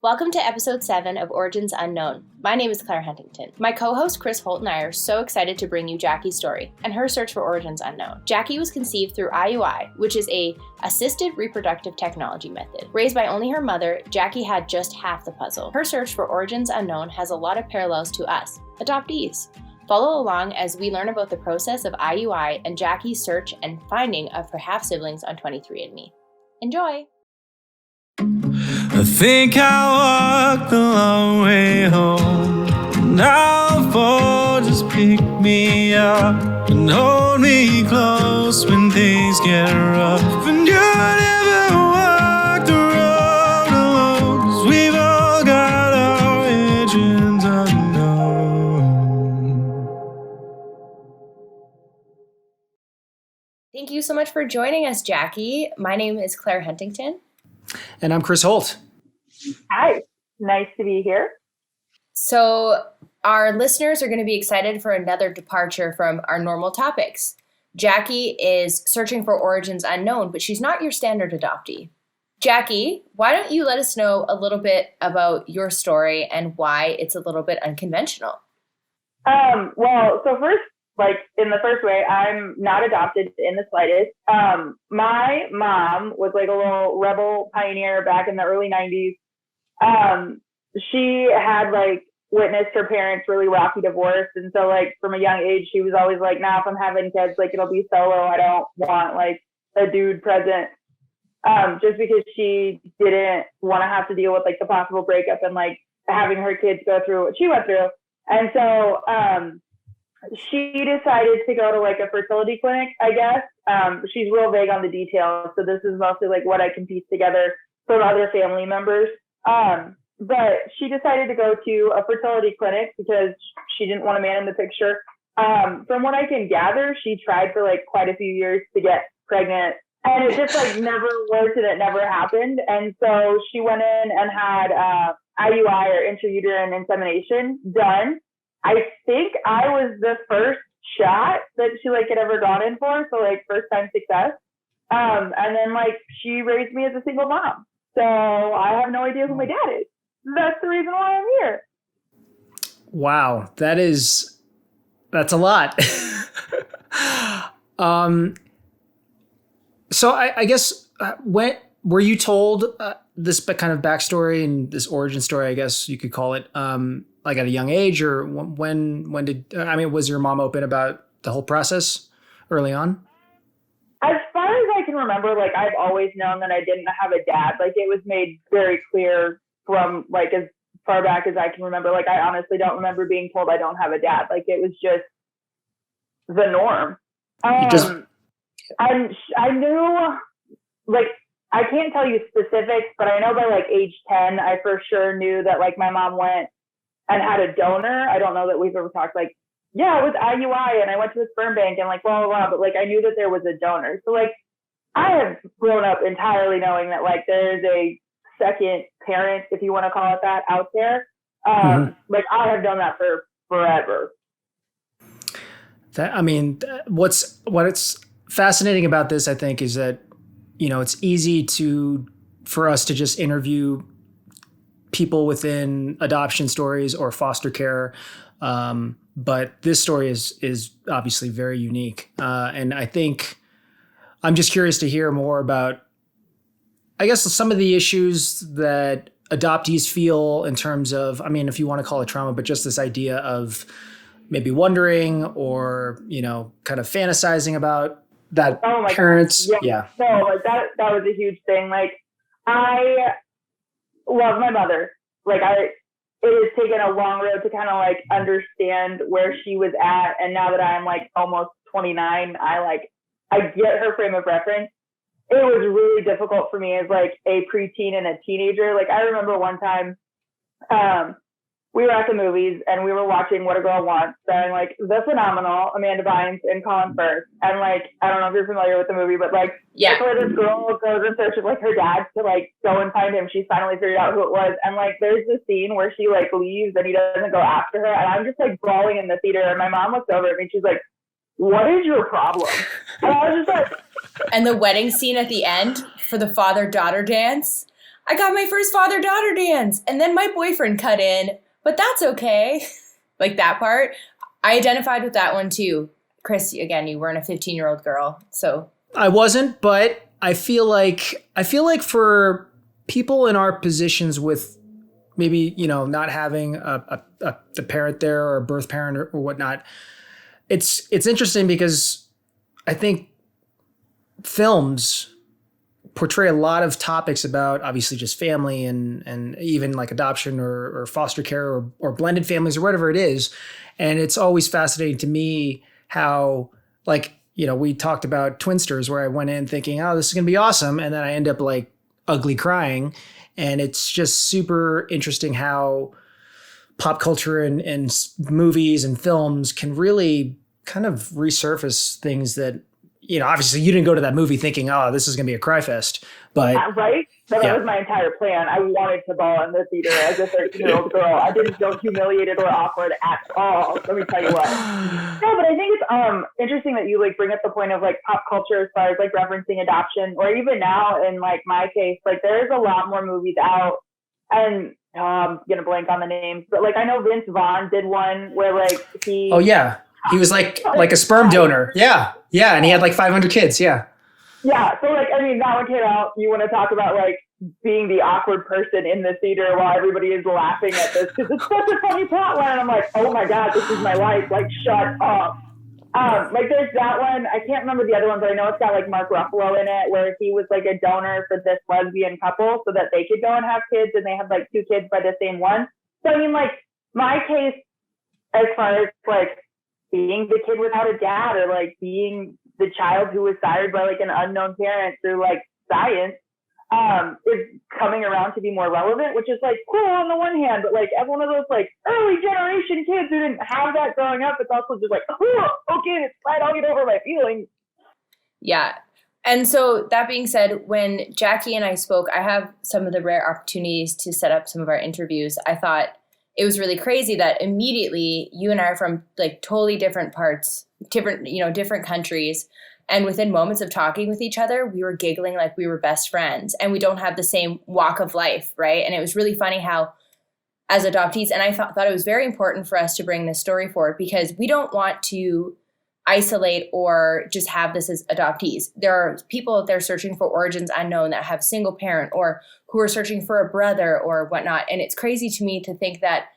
Welcome to episode 7 of Origins Unknown. My name is Claire Huntington. My co-host Chris Holt and I are so excited to bring you Jaci's story and her search for origins unknown. Jaci was conceived through IUI, which is a assisted reproductive technology method. Raised by only her mother, Jaci had just half the puzzle. Her search for origins unknown has a lot of parallels to us, adoptees. Follow along as we learn about the process of IUI and Jaci's search and finding of her half-siblings on 23andMe. Enjoy! I think I walked the long way home. Now fall, just pick me up and hold me close when things get rough. And you never walk the road alone, 'cause we've all got our origins unknown. Thank you so much for joining us, Jaci. My name is Claire Huntington. And I'm Chris Holt. Hi, nice to be here. So our listeners are going to be excited for another departure from our normal topics. Jaci is searching for origins unknown, but she's not your standard adoptee. Jaci, why don't you let us know a little bit about your story and why it's a little bit unconventional? So first, in the first way, I'm not adopted in the slightest. My mom was like a little rebel pioneer back in the early 90s. She had witnessed her parents' really rocky divorce. And so from a young age, she was always like, nah, if I'm having kids, it'll be solo. I don't want a dude present. Just because she didn't want to have to deal with the possible breakup and having her kids go through what she went through. And so, she decided to go to a fertility clinic, I guess. She's real vague on the details. So this is mostly what I can piece together from other family members. But she decided to go to a fertility clinic because she didn't want a man in the picture. From what I can gather, she tried for quite a few years to get pregnant, and it just never worked and it never happened. And so she went in and had IUI or intrauterine insemination done. I think I was the first shot that she had ever gone in for. So first time success. And then she raised me as a single mom. So I have no idea who my dad is. That's the reason why I'm here. Wow. That's a lot. So I guess when were you told this kind of backstory and this origin story, I guess you could call it, at a young age, or when was your mom open about the whole process early on? As far as I can remember, I've always known that I didn't have a dad. It was made very clear from as far back as I can remember. I honestly don't remember being told I don't have a dad. It was just the norm. I knew, I can't tell you specifics, but I know by age 10, I for sure knew that my mom went and had a donor. I don't know that we've ever talked it was IUI and I went to the sperm bank and blah, blah, blah. But I knew that there was a donor. So I have grown up entirely knowing that there is a second parent, if you want to call it that, out there. I have done that for forever. What's fascinating about this, I think, is that, it's easy for us to just interview people within adoption stories or foster care. But this story is obviously very unique. And I think I'm just curious to hear more about, I guess, some of the issues that adoptees feel in terms of, if you want to call it trauma, but just this idea of maybe wondering or, kind of fantasizing about that parents. God. Yeah. No, that was a huge thing. I love my mother. It has taken a long road to kind of understand where she was at. And now that I'm almost 29, I get her frame of reference. It was really difficult for me as a preteen and a teenager. I remember one time, we were at the movies and we were watching What a Girl Wants, starring the phenomenal Amanda Bynes and Colin Firth. And I don't know if you're familiar with the movie, but yeah, it's where this girl goes in search of her dad to go and find him. She's finally figured out who it was. And there's this scene where she leaves and he doesn't go after her. And I'm just bawling in the theater. And my mom looks over at me and she's like, "What is your problem?" And I was just and the wedding scene at the end for the father-daughter dance. I got my first father-daughter dance. And then my boyfriend cut in, but that's okay. Like that part. I identified with that one too. Chris, again, you weren't a 15-year-old girl. So I wasn't, but I feel like for people in our positions with maybe, not having the parent there or a birth parent or whatnot, it's interesting because I think films portray a lot of topics about obviously just family and even like adoption or foster care or blended families or whatever it is. And it's always fascinating to me how, like, we talked about Twinsters, where I went in thinking, oh, this is going to be awesome. And then I end up like ugly crying. And it's just super interesting how pop culture and movies and films can really kind of resurface things that, obviously you didn't go to that movie thinking, oh, this is going to be a cry fest. But right? That was my entire plan. I wanted to bawl in the theater as a 13-year-old girl. I didn't feel humiliated or awkward at all. Let me tell you what. No, but I think it's interesting that you like bring up the point of like pop culture as far as like referencing adoption, or even now in like my case, like there's a lot more movies out, and I'm gonna blank on the names, but like I know Vince Vaughn did one where like he. Oh yeah, he was like a sperm donor. Yeah, and he had like 500 kids. Yeah. Yeah, so like, I mean, that one came out. You want to talk about like being the awkward person in the theater while everybody is laughing at this because it's such a funny plot line. And I'm like, oh my God, this is my life. Like, shut up. Like there's that one. I can't remember the other one, but I know it's got like Mark Ruffalo in it, where he was like a donor for this lesbian couple so that they could go and have kids, and they had like 2 kids by the same one. So I mean, like my case, as far as like being the kid without a dad, or like being the child who was sired by like an unknown parent through like science, is coming around to be more relevant, which is like cool on the one hand, but like as one of those like early generation kids who didn't have that growing up, it's also just like, oh, okay, it's fine, I'll get over my feelings. Yeah. And so that being said, when Jaci and I spoke, I have some of the rare opportunities to set up some of our interviews. I thought it was really crazy that immediately you and I are from like totally different parts, different countries. And within moments of talking with each other, we were giggling like we were best friends, and we don't have the same walk of life, right? And it was really funny how as adoptees, and I thought it was very important for us to bring this story forward because we don't want to isolate or just have this as adoptees. There are people out there searching for origins unknown that have single parent or who are searching for a brother or whatnot. And it's crazy to me to think that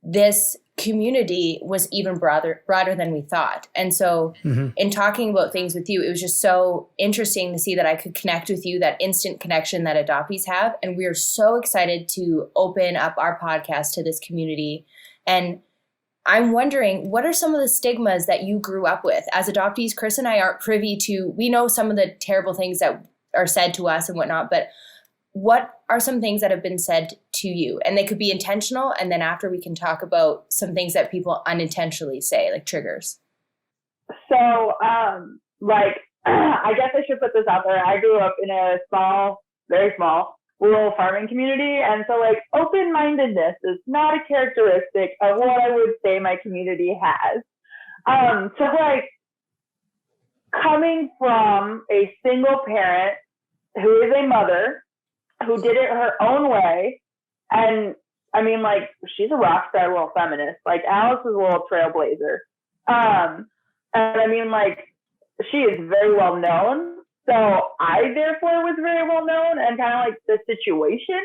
this community was even broader than we thought. And so in talking about things with you, it was just so interesting to see that I could connect with you, that instant connection that adoptees have. And we are so excited to open up our podcast to this community. And I'm wondering, what are some of the stigmas that you grew up with? As adoptees, Chris and I aren't privy to, we know some of the terrible things that are said to us and whatnot, but what are some things that have been said to you? And they could be intentional, and then after we can talk about some things that people unintentionally say, like triggers. So, like, I guess I should put this out there. I grew up in a small, very small, rural farming community. And so like open-mindedness is not a characteristic of what I would say my community has. So like coming from a single parent who is a mother who did it her own way. And I mean, like, she's a rock star little feminist. Like Alice is a little trailblazer. And I mean, like, she is very well known. So I, therefore, was very well known, and kind of like the situation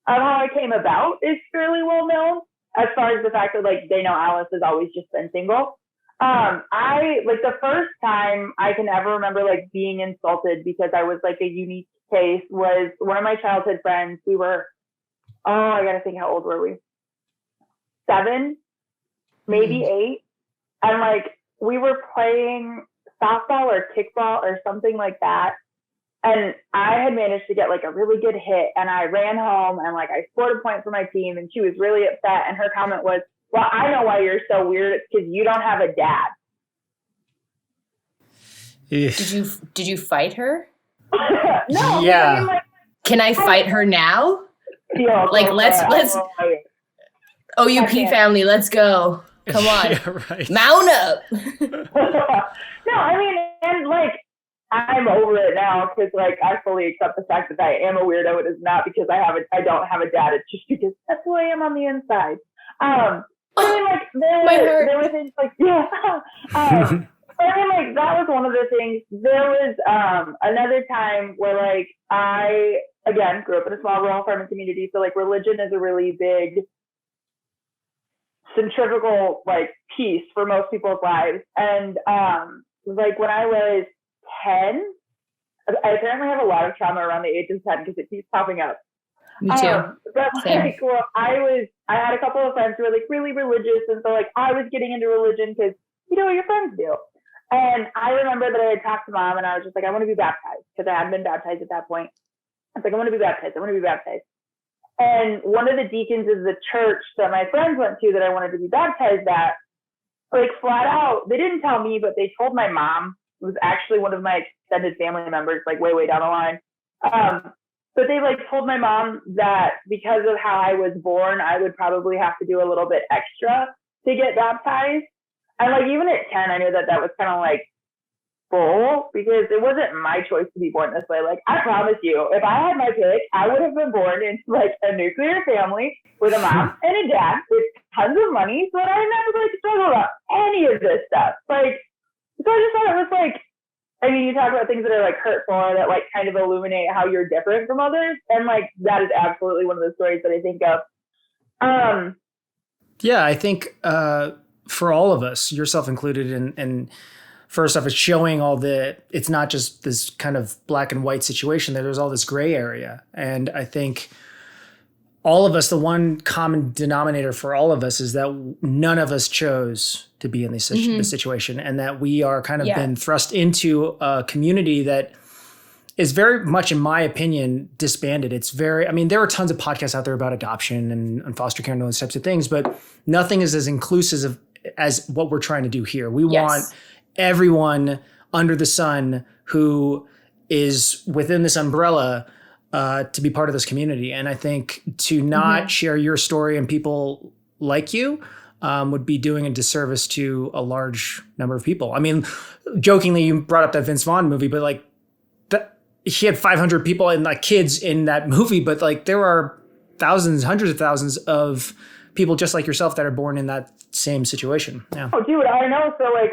of how I came about is fairly well known, as far as the fact that like they know Alice has always just been single. I like the first time I can ever remember like being insulted because I was like a unique case was one of my childhood friends. We were, I gotta think, how old were we? 7, maybe 8, and like we were playing softball or kickball or something like that. And I had managed to get like a really good hit, and I ran home and like I scored a point for my team, and she was really upset. And her comment was, well, I know why you're so weird. It's because you don't have a dad. Did you fight her? No. Yeah. I mean, like, can I fight her now? Like let's OUP family, let's go. Come on. Yeah, right. Mount up. No, I mean, and like, I'm over it now because like I fully accept the fact that I am a weirdo. It is not because I don't have a dad. It's just because that's who I am on the inside. I mean, like there were things like yeah. I mean, like that was one of the things. There was another time where like I again grew up in a small rural farming community, so like religion is a really big centrifugal like piece for most people's lives. And like when I was 10, I apparently have a lot of trauma around the age of 10 because it keeps popping up. Me too. But like, well, I had a couple of friends who were like really religious, and so like I was getting into religion because you know what your friends do. And I remember that I had talked to mom, and I was just like, I want to be baptized because I hadn't been baptized at that point. I was like, I want to be baptized. I want to be baptized. And one of the deacons of the church that my friends went to that I wanted to be baptized at, like flat out, they didn't tell me, but they told my mom. It was actually one of my extended family members, like way, way down the line. But they like told my mom that because of how I was born, I would probably have to do a little bit extra to get baptized. And like even at 10, I knew that that was kind of like bull because it wasn't my choice to be born this way. Like I promise you, if I had my pick, I would have been born into like a nuclear family with a mom and a dad with tons of money, so I didn't have to like struggle about any of this stuff. Like, so I just thought it was like, I mean, you talk about things that are like hurtful or that like kind of illuminate how you're different from others, and like that is absolutely one of the stories that I think of. Yeah, I think for all of us, yourself included, and first off, it's showing all it's not just this kind of black and white situation. There's all this gray area. And I think all of us, the one common denominator for all of us is that none of us chose to be in this situation, and that we are kind of been thrust into a community that is very much, in my opinion, disbanded. It's very, I mean, there are tons of podcasts out there about adoption and foster care and those types of things, but nothing is as inclusive as what we're trying to do here. We want everyone under the sun who is within this umbrella to be part of this community. And I think to not share your story and people like you would be doing a disservice to a large number of people. I mean, jokingly, you brought up that Vince Vaughn movie, but like he had 500 people and like kids in that movie, but like there are thousands, hundreds of thousands of people just like yourself that are born in that same situation. Yeah. Oh, dude, I know. So like,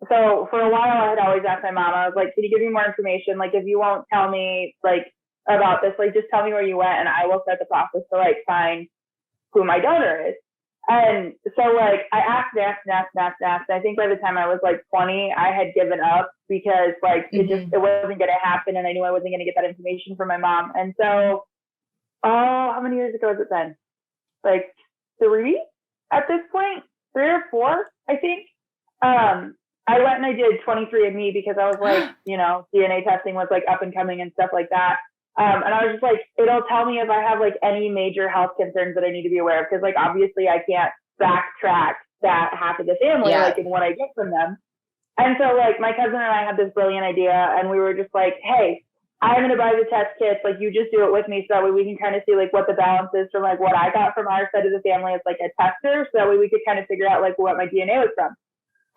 so for a while I had always asked my mom, I was like, can you give me more information? Like, if you won't tell me like about this, like just tell me where you went and I will start the process to like find who my donor is. And so like I asked. I think by the time I was like 20, I had given up because like it wasn't going to happen. And I knew I wasn't going to get that information from my mom. And so, how many years ago has it been? Like 3 at this point, 3 or 4, I think. I went and I did 23andMe because I was like, you know, DNA testing was like up and coming and stuff like that. And I was just like, it'll tell me if I have like any major health concerns that I need to be aware of. Cause like, obviously I can't backtrack that half of the family, like in what I get from them. And so like my cousin and I had this brilliant idea and we were just like, hey, I'm going to buy the test kits. Like you just do it with me. So that way we can kind of see like what the balance is from like what I got from our side of the family as like a tester. So that way we could kind of figure out like what my DNA was from.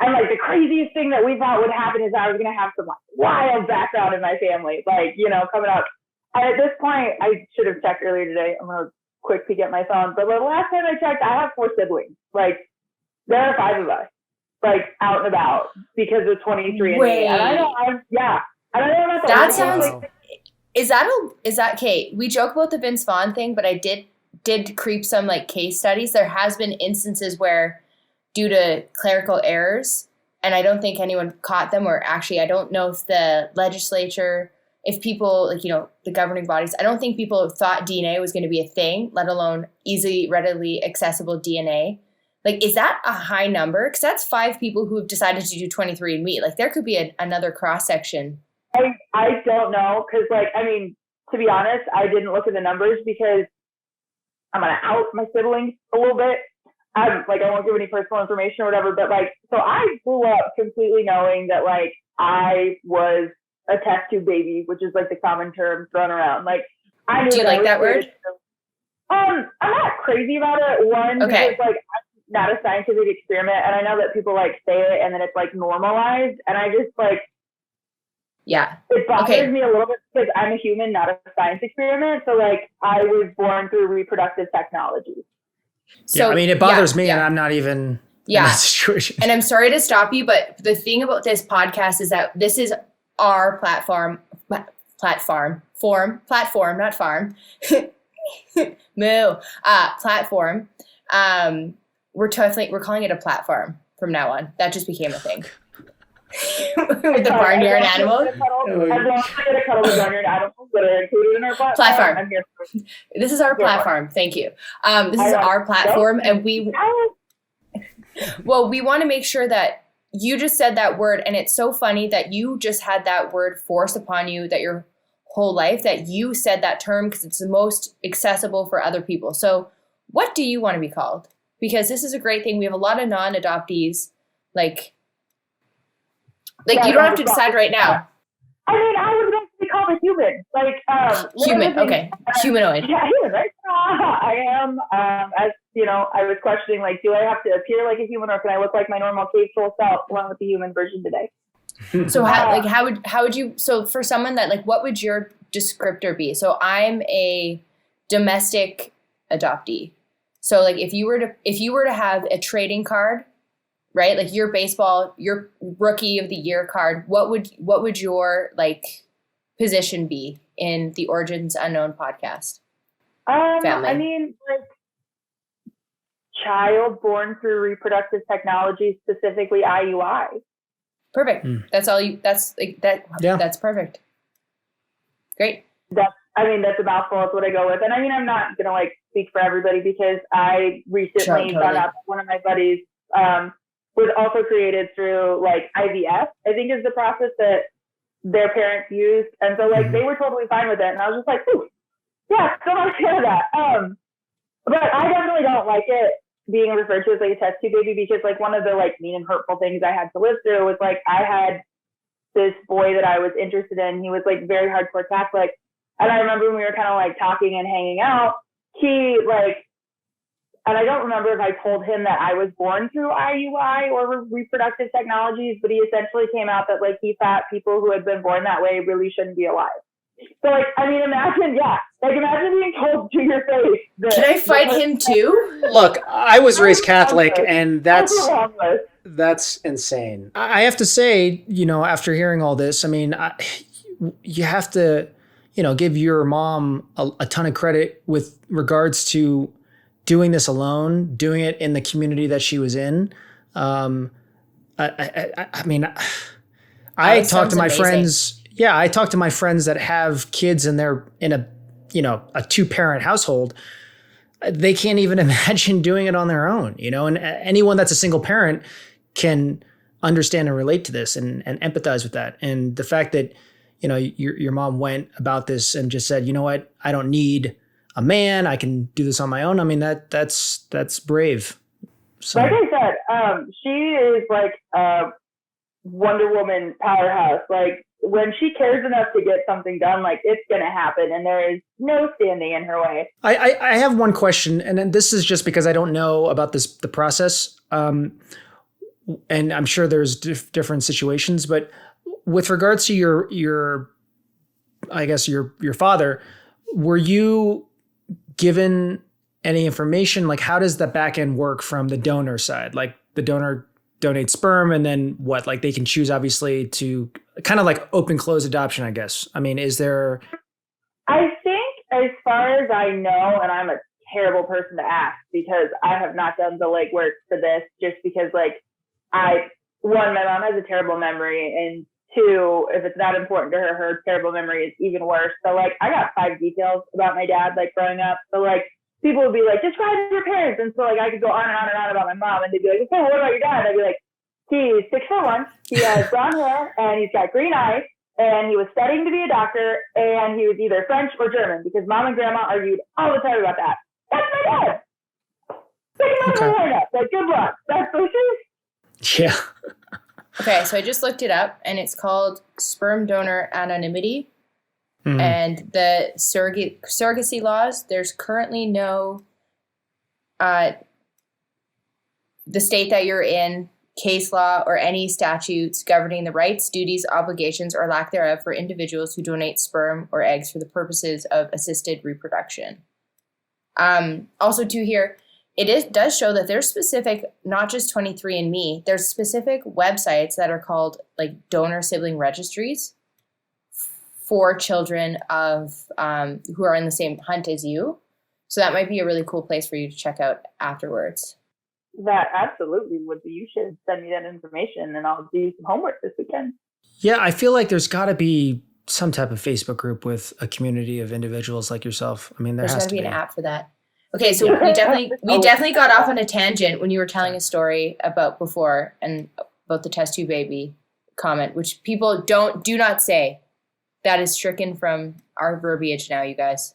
And like the craziest thing that we thought would happen is I was going to have some like wild background in my family, like, you know, coming up. And at this point, I should have checked earlier today. I'm going to quick peek at my phone. But the last time I checked, I have 4 siblings. Like there are 5 of us, like out and about because of 23andMe. Wait. And I don't know about the that sounds. Is that Kate? We joke about the Vince Vaughn thing, but I did creep some like case studies. There has been instances where, due to clerical errors, and I don't think anyone caught them, or actually, I don't know if the legislature, if people like, you know, the governing bodies, I don't think people thought DNA was going to be a thing, let alone easily, readily accessible DNA. Like, is that a high number? Because that's 5 people who have decided to do 23andMe. Like, there could be another cross section. I don't know, because like, I mean, to be honest, I didn't look at the numbers because I'm going to out my siblings a little bit. I won't give any personal information or whatever, but like, so I grew up completely knowing that like I was a test tube baby, which is like the common term thrown around. Like, I knew. Do you like that word? I'm not crazy about it. One, okay. because not a scientific experiment. And I know that people like say it and then it's like normalized. And I just like, yeah, it bothers me a little bit because I'm a human, not a science experiment. So like I was born through reproductive technology. So, yeah, I mean, it bothers me and I'm not even in that situation. And I'm sorry to stop you, but the thing about this podcast is that this is our platform, not farm. Moo. Platform. We're calling it a platform from now on. That just became a thing. With the barnyard animals. As long as I get a cuddle with barnyard animals that are included in our platform. I'm here for it. This is our platform. Thank you. This is our platform, and we want to make sure that you just said that word, and it's so funny that you just had that word forced upon you that your whole life, that you said that term because it's the most accessible for other people. So what do you want to be called? Because this is a great thing. We have a lot of non-adoptees, like you don't have to decide right now. I mean, I would like to be called a human. Like, human, okay. Humanoid. Yeah, human, right? I am, as you know, I was questioning, like, do I have to appear like a human or can I look like my normal cave soul self along with the human version today? So how would you, so for someone that, like, what would your descriptor be? So I'm a domestic adoptee. So like if you were to have a trading card, right? Like your rookie of the year card, what would your like position be in the Origins Unknown podcast? Family. I mean, like child born through reproductive technology, specifically IUI. Perfect. That's all you, that's like that. Yeah. That's perfect. Great. That's a mouthful. That's what I go with. And I mean, I'm not going to like speak for everybody because I recently found out one of my buddies, was also created through like IVF, I think is the process that their parents used. And so like they were totally fine with it. And I was just like, ooh, yeah, still not a fan of that. But I definitely don't like it being referred to as like a test tube baby because like one of the like mean and hurtful things I had to live through was like I had this boy that I was interested in. He was like very hardcore Catholic. And I remember when we were kind of like talking and hanging out, he like, and I don't remember if I told him that I was born through IUI or reproductive technologies, but he essentially came out that like he thought people who had been born that way really shouldn't be alive. So like, I mean, imagine being told to your face that. Can I fight him too? Look, I was raised Catholic and that's insane. I have to say, you know, after hearing all this, I mean, you have to, you know, give your mom a ton of credit with regards to doing this alone, doing it in the community that she was in. I mean, I talk to my friends. Yeah, I talk to my friends that have kids and they're in a 2-parent household. They can't even imagine doing it on their own, you know, and anyone that's a single parent can understand and relate to this and empathize with that. And the fact that, you know, your mom went about this and just said, you know what, I don't need a man, I can do this on my own. I mean, that's brave. So. Like I said, she is like a Wonder Woman powerhouse. Like when she cares enough to get something done, like it's going to happen and there is no standing in her way. I have one question, and this is just because I don't know about the process. And I'm sure there's different situations, but with regards to your father, were you given any information? Like, how does the back end work from the donor side? Like the donor donates sperm and then what? Like they can choose obviously to kind of like open close adoption, I guess. I mean, is there? I think as far as I know, and I'm a terrible person to ask because I have not done the legwork for this just because like my mom has a terrible memory, and 2, if it's that important to her, her terrible memory is even worse. So like I got 5 details about my dad like growing up. So like people would be like, describe your parents. And so like I could go on and on and on about my mom, and they'd be like, okay, what about your dad? And I'd be like, he's 6'1", he has brown hair and he's got green eyes and he was studying to be a doctor and he was either French or German because mom and grandma argued all the time about that. That's my dad. Like good luck. That's the truth. Yeah. Okay, so I just looked it up, and it's called sperm donor anonymity. Mm-hmm. And the surrogacy laws, there's currently no the state that you're in, case law, or any statutes governing the rights, duties, obligations, or lack thereof for individuals who donate sperm or eggs for the purposes of assisted reproduction. Also, too, here, does show that there's specific, not just 23andMe, there's specific websites that are called like donor sibling registries for children of who are in the same hunt as you. So that might be a really cool place for you to check out afterwards. That absolutely would be. You should send me that information and I'll do some homework this weekend. Yeah, I feel like there's got to be some type of Facebook group with a community of individuals like yourself. I mean, there's got to be an app for that. Okay, so we definitely got off on a tangent when you were telling a story about before and about the test tube baby comment, which people do not say. That is stricken from our verbiage now, you guys.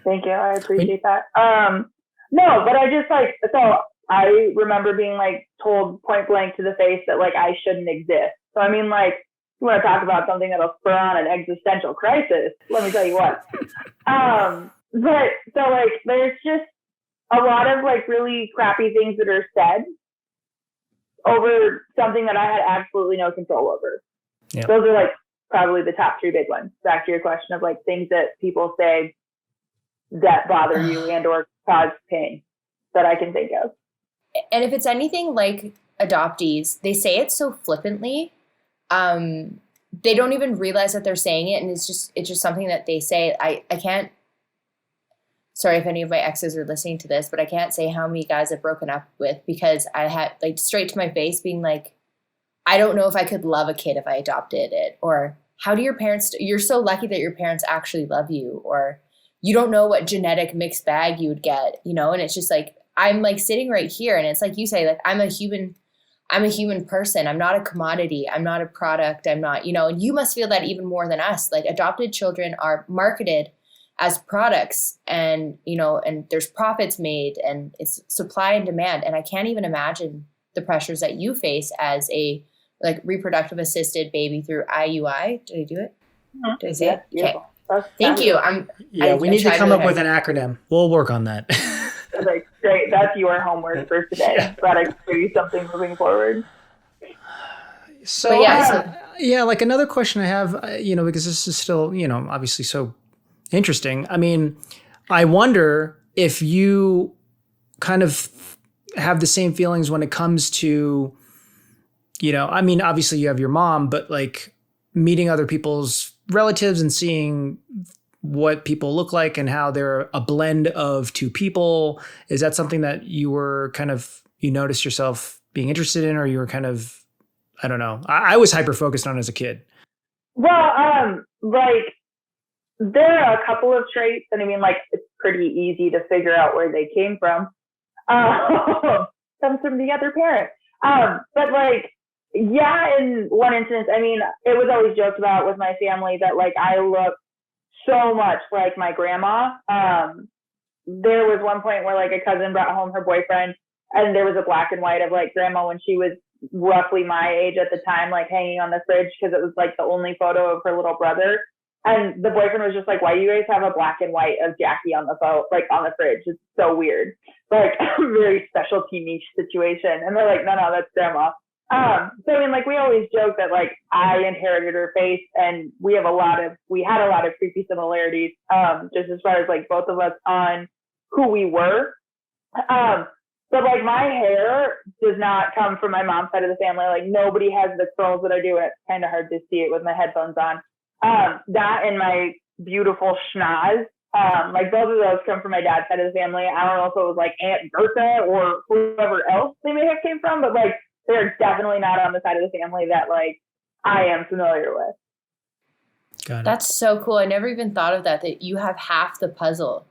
Thank you. I appreciate that. No, but I just so I remember being like told point blank to the face that like I shouldn't exist. So I mean, like, you want to talk about something that'll spur on an existential crisis? Let me tell you what. But so like, there's just a lot of like really crappy things that are said over something that I had absolutely no control over. Yeah. Those are like probably the top 3 big ones. Back to your question of like things that people say that bother you and or cause pain that I can think of. And if it's anything like adoptees, they say it so flippantly. They don't even realize that they're saying it, and it's just something that they say. I can't. Sorry if any of my exes are listening to this, but I can't say how many guys I've broken up with because I had like straight to my face being like, I don't know if I could love a kid if I adopted it, or how do your parents? You're so lucky that your parents actually love you, or you don't know what genetic mixed bag you would get, you know. And it's just like I'm like sitting right here, and it's like you say, like I'm a human person. I'm not a commodity. I'm not a product. I'm not, you know, and you must feel that even more than us. Like adopted children are marketed as products and, you know, and there's profits made and it's supply and demand. And I can't even imagine the pressures that you face as a like reproductive assisted baby through IUI. Did I do it? Did I say it? Okay. Thank you. We need to come up with an acronym. We'll work on that. Like, great. That's your homework for today. Glad I could give you something moving forward. So, like another question I have, you know, because this is still, you know, obviously so interesting. I mean, I wonder if you kind of have the same feelings when it comes to, you know, I mean, obviously you have your mom, but like meeting other people's relatives and seeing what people look like and how they're a blend of 2 people. Is that something that you were kind of, you noticed yourself being interested in, or you were kind of, I don't know. I was hyper-focused on as a kid. Well, like there are a couple of traits, and I mean, like it's pretty easy to figure out where they came from. Comes from the other parent. But like, yeah, in one instance, I mean, it was always joked about with my family that like I look so much like my grandma. There was one point where like a cousin brought home her boyfriend, and there was a black and white of like grandma when she was roughly my age at the time, like hanging on the fridge because it was like the only photo of her little brother. And the boyfriend was just like, why do you guys have a black and white of Jaci on the like on the fridge? It's so weird. Like a very specialty niche situation. And they're like, no, that's grandma. So I mean, like we always joke that like I inherited her face, and we had a lot of creepy similarities, just as far as like both of us on who we were. But like my hair does not come from my mom's side of the family. Like nobody has the curls that I do, and it's kind of hard to see it with my headphones on. That and my beautiful schnoz, like both of those come from my dad's side of the family. I don't know if it was like Aunt Bertha or whoever else they may have came from, but like they're definitely not on the side of the family that like I am familiar with. Got it. That's so cool. I never even thought of that you have half the puzzle.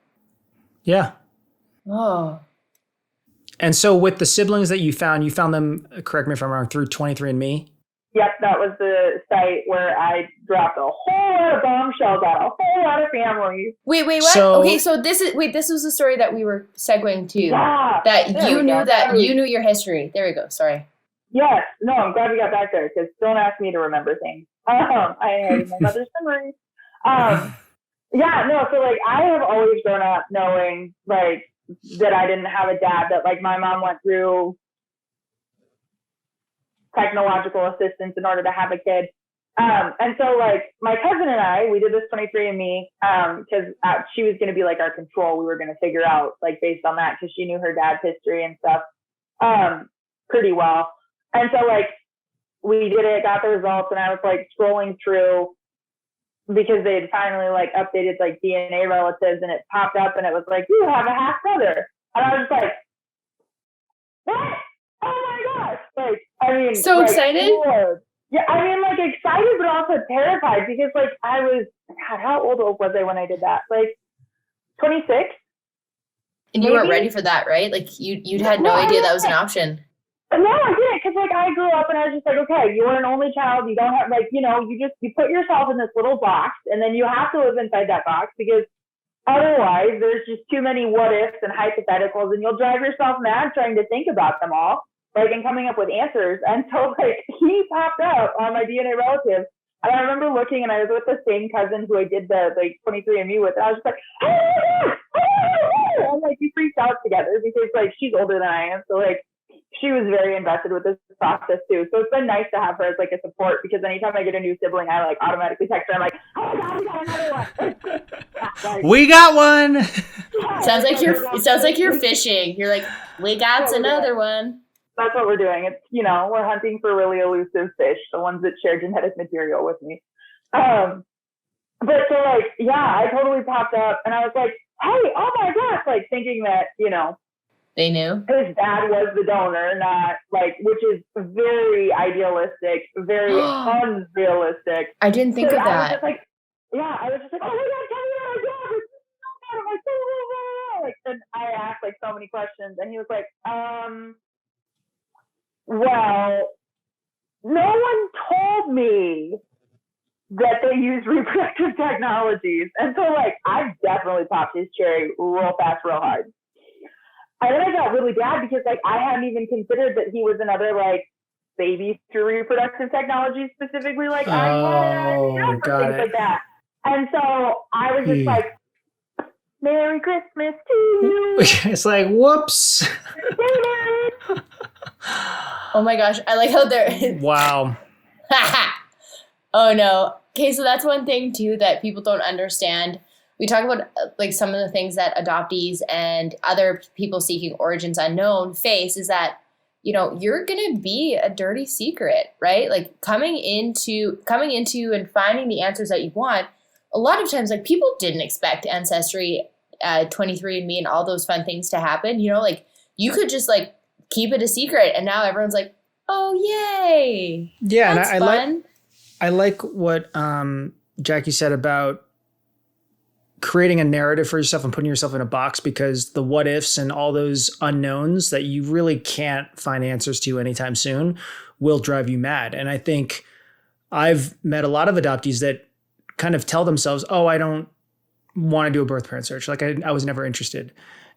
Yeah. Oh. And so with the siblings that you found them, correct me if I'm wrong, through 23andMe? Yep, that was the site where I dropped a whole lot of bombshells at a whole lot of families. Wait, what? So this was the story that we were segueing to. Yeah, you knew your history. There we go. Sorry. Yes. No, I'm glad we got back there because don't ask me to remember things. I inherited my mother's memories. Yeah, no, so like I have always grown up knowing like that I didn't have a dad, that like my mom went through technological assistance in order to have a kid. And so like my cousin and I, we did this 23andMe because she was going to be like our control. We were going to figure out like based on that because she knew her dad's history and stuff pretty well. And so like we did it, got the results, and I was like scrolling through because they had finally like updated like DNA relatives, and it popped up and it was like, you have a half brother. And I was just like, what? Oh my gosh. Like, I mean, so like, excited. Lord. Yeah, I mean, like excited, but also terrified because like I was, God, how old was I when I did that? Like 26. And you weren't ready for that, right? Like you'd had no idea that was an option. No, I didn't, because like I grew up and I was just like, okay, you're an only child. You don't have like, you know, you put yourself in this little box, and then you have to live inside that box because otherwise there's just too many what ifs and hypotheticals, and you'll drive yourself mad trying to think about them all, like, and coming up with answers. And so like he popped up on my DNA relative, and I remember looking, and I was with the same cousin who I did the like 23andMe with, and I was just like, oh, and like we freaked out together because like she's older than I am, so like she was very invested with this process too. So it's been nice to have her as like a support, because anytime I get a new sibling, I like automatically text her. I'm like, oh my God, we got another one. Like, we got one. It sounds like you're fishing. You're like, we got another one. That's what we're doing. It's, you know, we're hunting for really elusive fish, the ones that share genetic material with me. But so like, yeah, I totally popped up and I was like, hey, oh my gosh, like thinking that, you know, they knew his dad was the donor, not like, which is very idealistic, very unrealistic. I didn't think of that. I was just like, yeah, I was just like, oh my God, tell me what I got. I'm like, oh, like, and I asked like so many questions, and he was like, well, no one told me that they use reproductive technologies. And so like, I definitely popped his cherry real fast, real hard. And then I got really bad because like I hadn't even considered that he was another like baby through reproductive technology, specifically like things like that. And so I was just like, Merry Christmas to you. It's like, whoops. Oh my gosh, I like how they're wow. Oh no. Okay, so that's one thing too that people don't understand. We talk about like some of the things that adoptees and other people seeking origins unknown face is that, you know, you're going to be a dirty secret, right? Like coming into and finding the answers that you want. A lot of times, like people didn't expect Ancestry, 23andMe and all those fun things to happen. You know, like you could just like keep it a secret, and now everyone's like, oh, yay. Yeah. That's and fun. I like what Jaci said about creating a narrative for yourself and putting yourself in a box, because the what ifs and all those unknowns that you really can't find answers to anytime soon will drive you mad. And I think I've met a lot of adoptees that kind of tell themselves, oh, I don't want to do a birth parent search. Like I was never interested.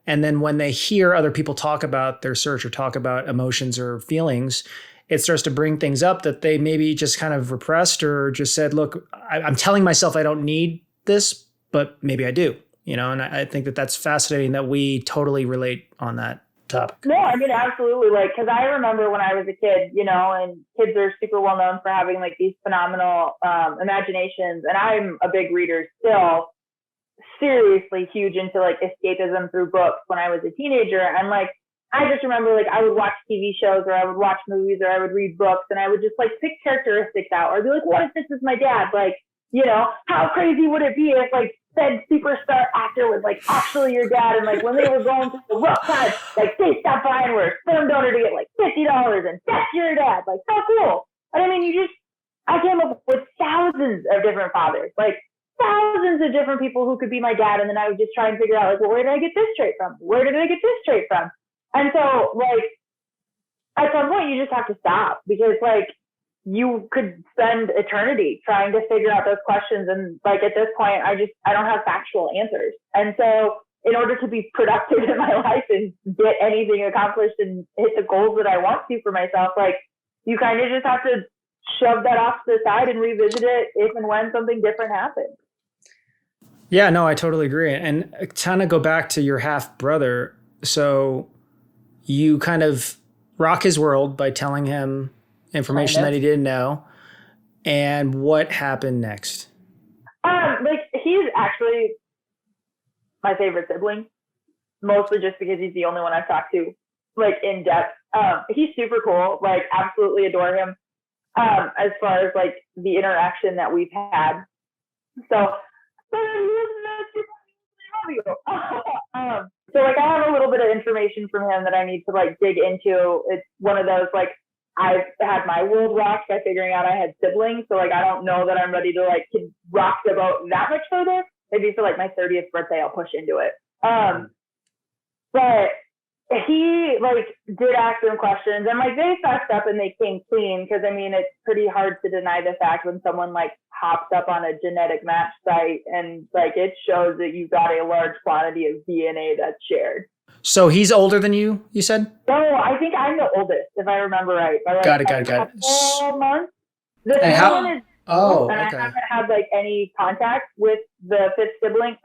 And then when they hear other people talk about their search or talk about emotions or feelings, it starts to bring things up that they maybe just kind of repressed or just said, look, I'm telling myself I don't need this, but maybe I do, you know, and I think that that's fascinating that we totally relate on that topic. No, I mean, absolutely. Like, because I remember when I was a kid, you know, and kids are super well known for having like these phenomenal imaginations. And I'm a big reader still, seriously huge into like escapism through books when I was a teenager. And like, I just remember like I would watch TV shows or I would watch movies or I would read books and I would just like pick characteristics out or be like, what if this is my dad? Like, you know, how crazy would it be if like said superstar actor was like actually your dad, and like when they were going through the rough time, like they stopped by and were a sperm donor to get like $50 and that's your dad. Like, so cool. But I mean, I came up with thousands of different fathers, like thousands of different people who could be my dad, and then I would just try and figure out like, well, where did I get this trait from? Where did I get this trait from? And so like at some point you just have to stop, because like you could spend eternity trying to figure out those questions. And like, at this point, I don't have factual answers. And so in order to be productive in my life and get anything accomplished and hit the goals that I want to for myself, like you kind of just have to shove that off to the side and revisit it if and when something different happens. Yeah, no, I totally agree. And kind of go back to your half brother. So you kind of rock his world by telling him, information that he didn't know. And what happened next? Like, he's actually my favorite sibling, mostly just because he's the only one I've talked to, like, in depth. He's super cool, like, absolutely adore him. As far as, like, the interaction that we've had. So, so, like, I have a little bit of information from him that I need to, like, dig into. It's one of those, like, I've had my world rocked by figuring out I had siblings. So, like, I don't know that I'm ready to, like, get rocked about that much further. Maybe for, like, my 30th birthday, I'll push into it. But he, like, did ask them questions, and, like, they fessed up and they came clean, because, I mean, it's pretty hard to deny the fact when someone, like, hops up on a genetic match site and, like, it shows that you've got a large quantity of DNA that's shared. So he's older than you said? No, I think I'm the oldest, if I remember right. By, like, got it. couple months. The And fifth one is Oh, and okay. I haven't had, like, any contact with the fifth sibling.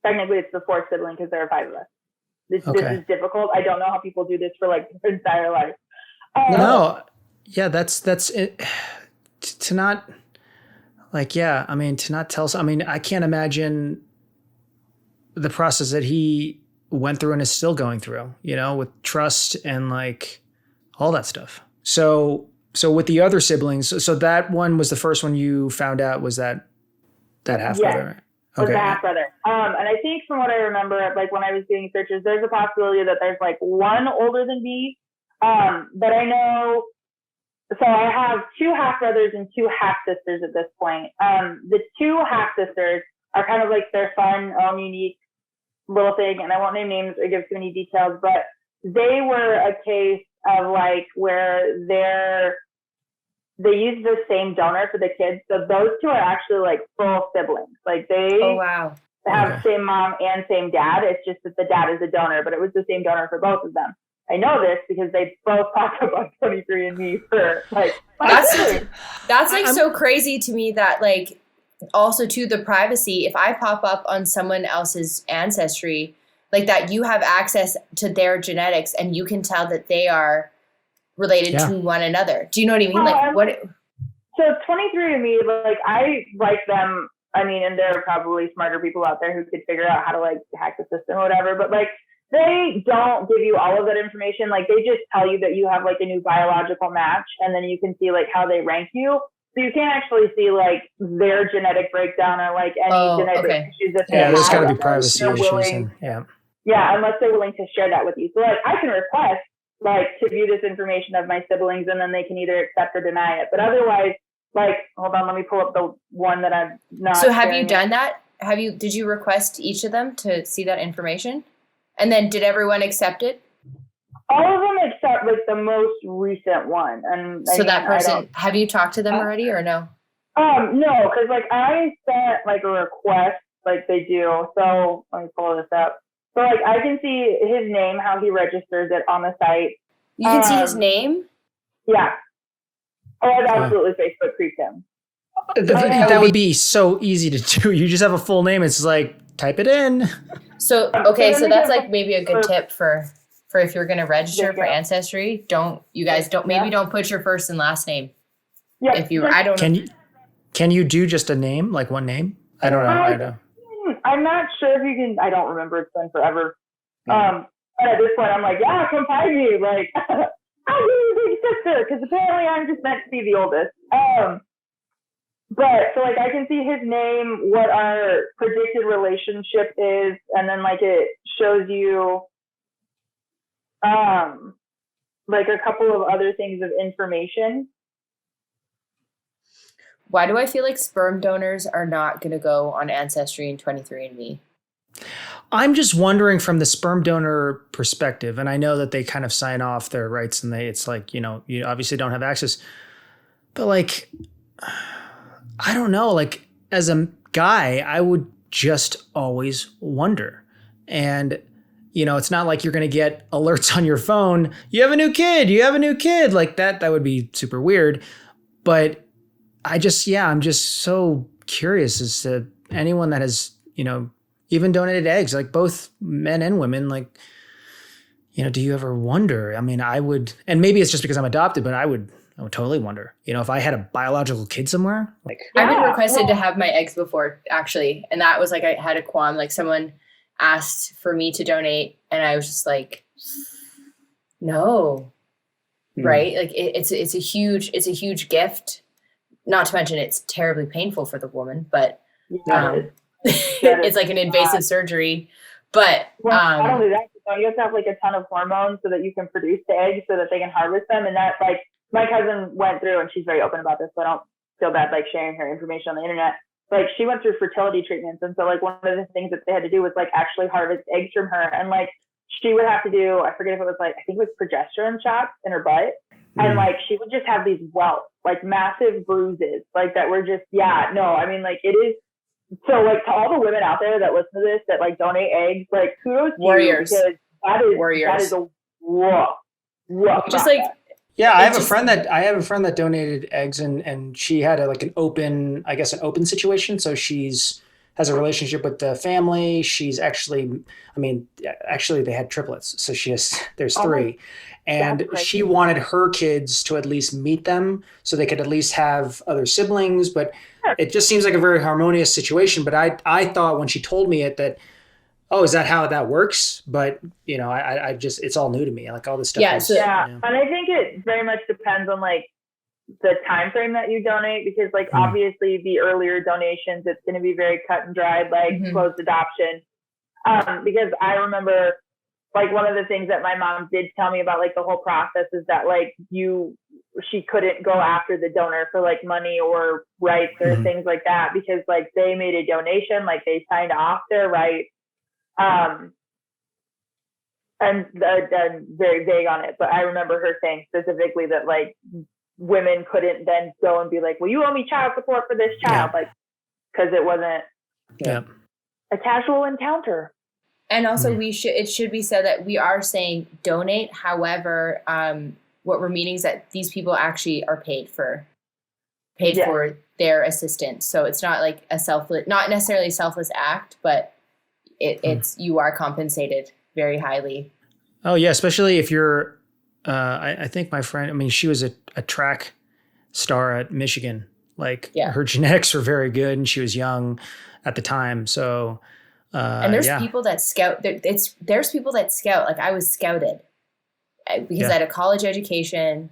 Technically it's the fourth sibling because there are 5 of us. This is difficult. I don't know how people do this for, like, their entire life. No, yeah, that's it. To not, like, yeah, I mean, to not tell. I mean, I can't imagine the process that he went through and is still going through, you know, with trust and, like, all that stuff. So with the other siblings, so that one was the first one you found out was that half brother. Yes. Was the half brother. And I think from what I remember, like, when I was doing searches, there's a possibility that there's, like, one older than me. But I know, so I have 2 half brothers and 2 half sisters at this point. The 2 half sisters are kind of like their fun, own unique little thing. And I won't name names or give too many details, but they were a case of, like, where they use the same donor for the kids. So those 2 are actually, like, full siblings. Like, they have same mom and same dad. It's just that the dad is a donor, but it was the same donor for both of them. I know this because they both talk about 23andMe for, like, that's like so crazy to me that, like, also to the privacy, if I pop up on someone else's ancestry, like, that you have access to their genetics and you can tell that they are related to one another. Do you know what I mean? Like, what? So 23andMe, like, I like them. I mean, and there are probably smarter people out there who could figure out how to, like, hack the system or whatever, but, like, they don't give you all of that information. Like, they just tell you that you have, like, a new biological match, and then you can see, like, how they rank you. So you can't actually see, like, their genetic breakdown or, like, any genetic issues that they have. Yeah, there's got to be privacy issues. Yeah, unless they're willing to share that with you. So, like, I can request, like, to view this information of my siblings, and then they can either accept or deny it. But otherwise, like, hold on, let me pull up the one that I'm not. So have you done that? Did you request each of them to see that information? And then did everyone accept it? All of them except, like, the most recent one. And so that person, have you talked to them already or no? No, because, like, I sent, like, a request, like they do. So let me pull this up. So, like, I can see his name, how he registers it on the site. You can see his name? Yeah. Oh, I'd absolutely Facebook creep him. That would be so easy to do. You just have a full name. It's like, type it in. So, okay, so that's, like, maybe a good tip for if you're going to register for Ancestry. Don't put your first and last name. Yeah. Can you do just a name, like one name? I don't know. I'm not sure if you can. I don't remember. It's been forever. But at this point, I'm like, yeah, come find me. Like, I'll be your big sister, because apparently I'm just meant to be the oldest. But so, like, I can see his name, what our predicted relationship is, and then, like, it shows you like a couple of other things of information. Why do I feel like sperm donors are not going to go on Ancestry and 23andMe? I'm just wondering from the sperm donor perspective, and I know that they kind of sign off their rights, and it's like, you know, you obviously don't have access, but, like, I don't know, like, as a guy, I would just always wonder. And, you know, it's not like you're going to get alerts on your phone. You have a new kid, like that would be super weird. But I'm just so curious as to anyone that has, you know, even donated eggs, like both men and women, like, do you ever wonder? I mean, I would, and maybe it's just because I'm adopted, but I would totally wonder, if I had a biological kid somewhere, like. I've been requested to have my eggs before, actually. And that was like, I had a qualm, like someone asked for me to donate and I was just like, no, right? Like it's a huge gift, not to mention it's terribly painful for the woman, but it's like an invasive surgery. But not only that, you have to have like a ton of hormones so that you can produce the eggs so that they can harvest them. And that, like, my cousin went through, and she's very open about this, so I don't feel bad like sharing her information on the internet. Like, she went through fertility treatments, and so like one of the things that they had to do was like actually harvest eggs from her, and like she would have to do, I forget if it was like, I think it was progesterone shots in her butt, and like she would just have these welts, like massive bruises, like that were just I mean, like, it is. So like, to all the women out there that listen to this that like donate eggs, like, kudos to warriors, you, because that is a rough just process. like. Yeah, I have a friend that donated eggs, and she had an open situation. So has a relationship with the family. She's actually they had triplets. So there's three. And she wanted her kids to at least meet them so they could at least have other siblings. But it just seems like a very harmonious situation. But I thought when she told me it that, oh, is that how that works? But, I just, it's all new to me. Like, all this stuff. And I think it very much depends on like the time frame that you donate, because like obviously the earlier donations, it's going to be very cut and dried, like closed adoption. Because I remember like one of the things that my mom did tell me about like the whole process is that like she couldn't go after the donor for like money or rights or things like that, because like they made a donation, like they signed off their rights. And I'm very vague on it, but I remember her saying specifically that like women couldn't then go and be like, well, you owe me child support for this child, like, because it wasn't a casual encounter. And also it should be said that we are saying donate. However, what we're meaning is that these people actually are paid for their assistance. So it's not like not necessarily a selfless act, but it's you are compensated very highly. Oh yeah, especially if you're. I think my friend. I mean, she was a track star at Michigan. Like her genetics were very good, and she was young at the time. So. And there's people that scout. There's people that scout. Like, I was scouted because I had a college education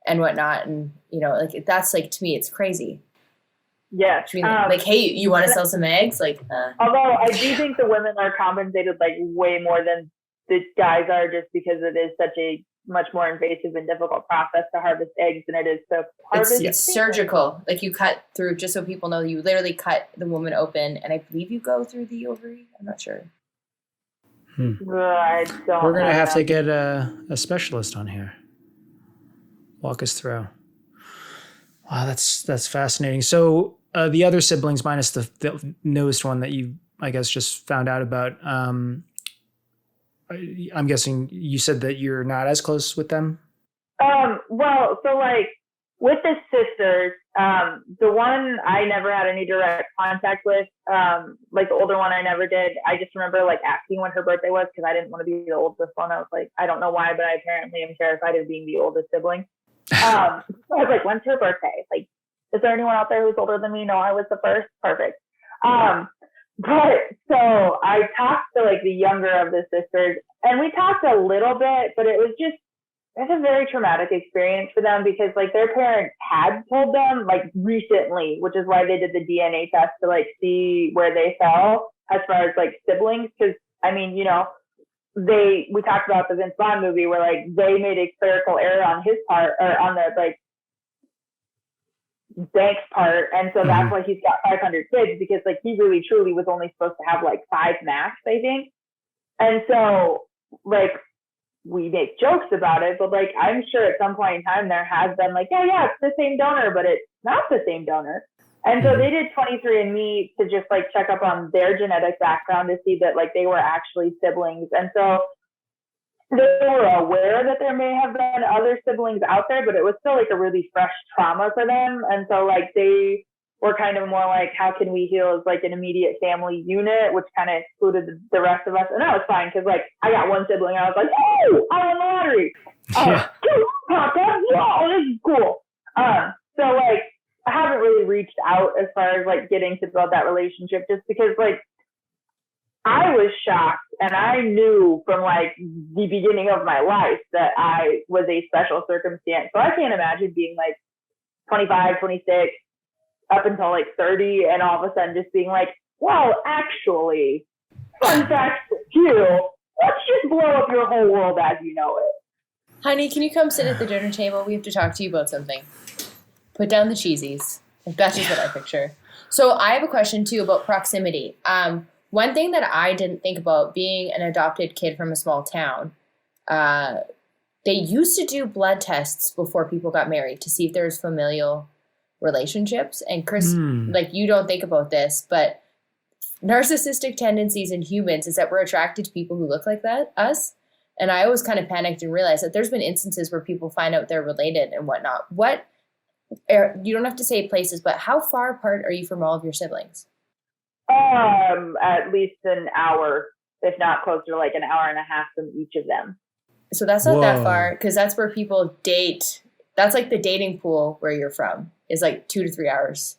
and whatnot, and like, that's like, to me, it's crazy. Yes. Like, hey, you want to sell some eggs? Like, although I do think the women are compensated like way more than the guys are, just because it is such a much more invasive and difficult process to harvest eggs than it is to harvest. It's surgical. Like, you cut through, just so people know, you literally cut the woman open, and I believe you go through the ovary. I'm not sure. I don't. We're gonna have to get a specialist on here. Walk us through. Wow, that's fascinating. So the other siblings, minus the newest one that you, I guess, just found out about. I'm guessing you said that you're not as close with them. Well, so like with the sisters, the one I never had any direct contact with. Like the older one I never did. I just remember like asking when her birthday was, because I didn't want to be the oldest one. I was like, I don't know why, but I apparently am terrified of being the oldest sibling. So I was like, when's her birthday? Like, is there anyone out there who's older than me? No, I was the first. Perfect. But so I talked to like the younger of the sisters, and we talked a little bit, but it was a very traumatic experience for them, because like their parents had told them like recently, which is why they did the DNA test to like see where they fell as far as like siblings. Because I mean, we talked about the Vince Vaughn movie where like they made a clerical error on his part, or on the like Bank's part, and so that's why he's got 500 kids, because like he really truly was only supposed to have like 5 max, I think. And so like we make jokes about it, but like I'm sure at some point in time there has been like, it's the same donor, but it's not the same donor. And so they did 23andMe to just like check up on their genetic background to see that like they were actually siblings. And so they were aware that there may have been other siblings out there, but it was still like a really fresh trauma for them. And so like they were kind of more like, how can we heal as like an immediate family unit, which kind of excluded the rest of us. And that was fine because like I got one sibling, I was like, oh, I won the lottery. Oh, this is cool. So like I haven't really reached out as far as like getting to build that relationship, just because like I was shocked, and I knew from like the beginning of my life that I was a special circumstance. So I can't imagine being like 25, 26, up until like 30, and all of a sudden just being like, well, actually, fun fact for you, let's just blow up your whole world as you know it. Honey, can you come sit at the dinner table? We have to talk to you about something. Put down the cheesies. That's just what I picture. So I have a question too about proximity. One thing that I didn't think about, being an adopted kid from a small town, they used to do blood tests before people got married to see if there was familial relationships. And Chris, like, you don't think about this, but narcissistic tendencies in humans is that we're attracted to people who look like that, us. And I always kind of panicked and realized that there's been instances where people find out they're related and whatnot. You don't have to say places, but how far apart are you from all of your siblings? At least an hour, if not closer to like an hour and a half from each of them. So that's not that far, because that's where people date. That's like the dating pool where you're from is like 2 to 3 hours.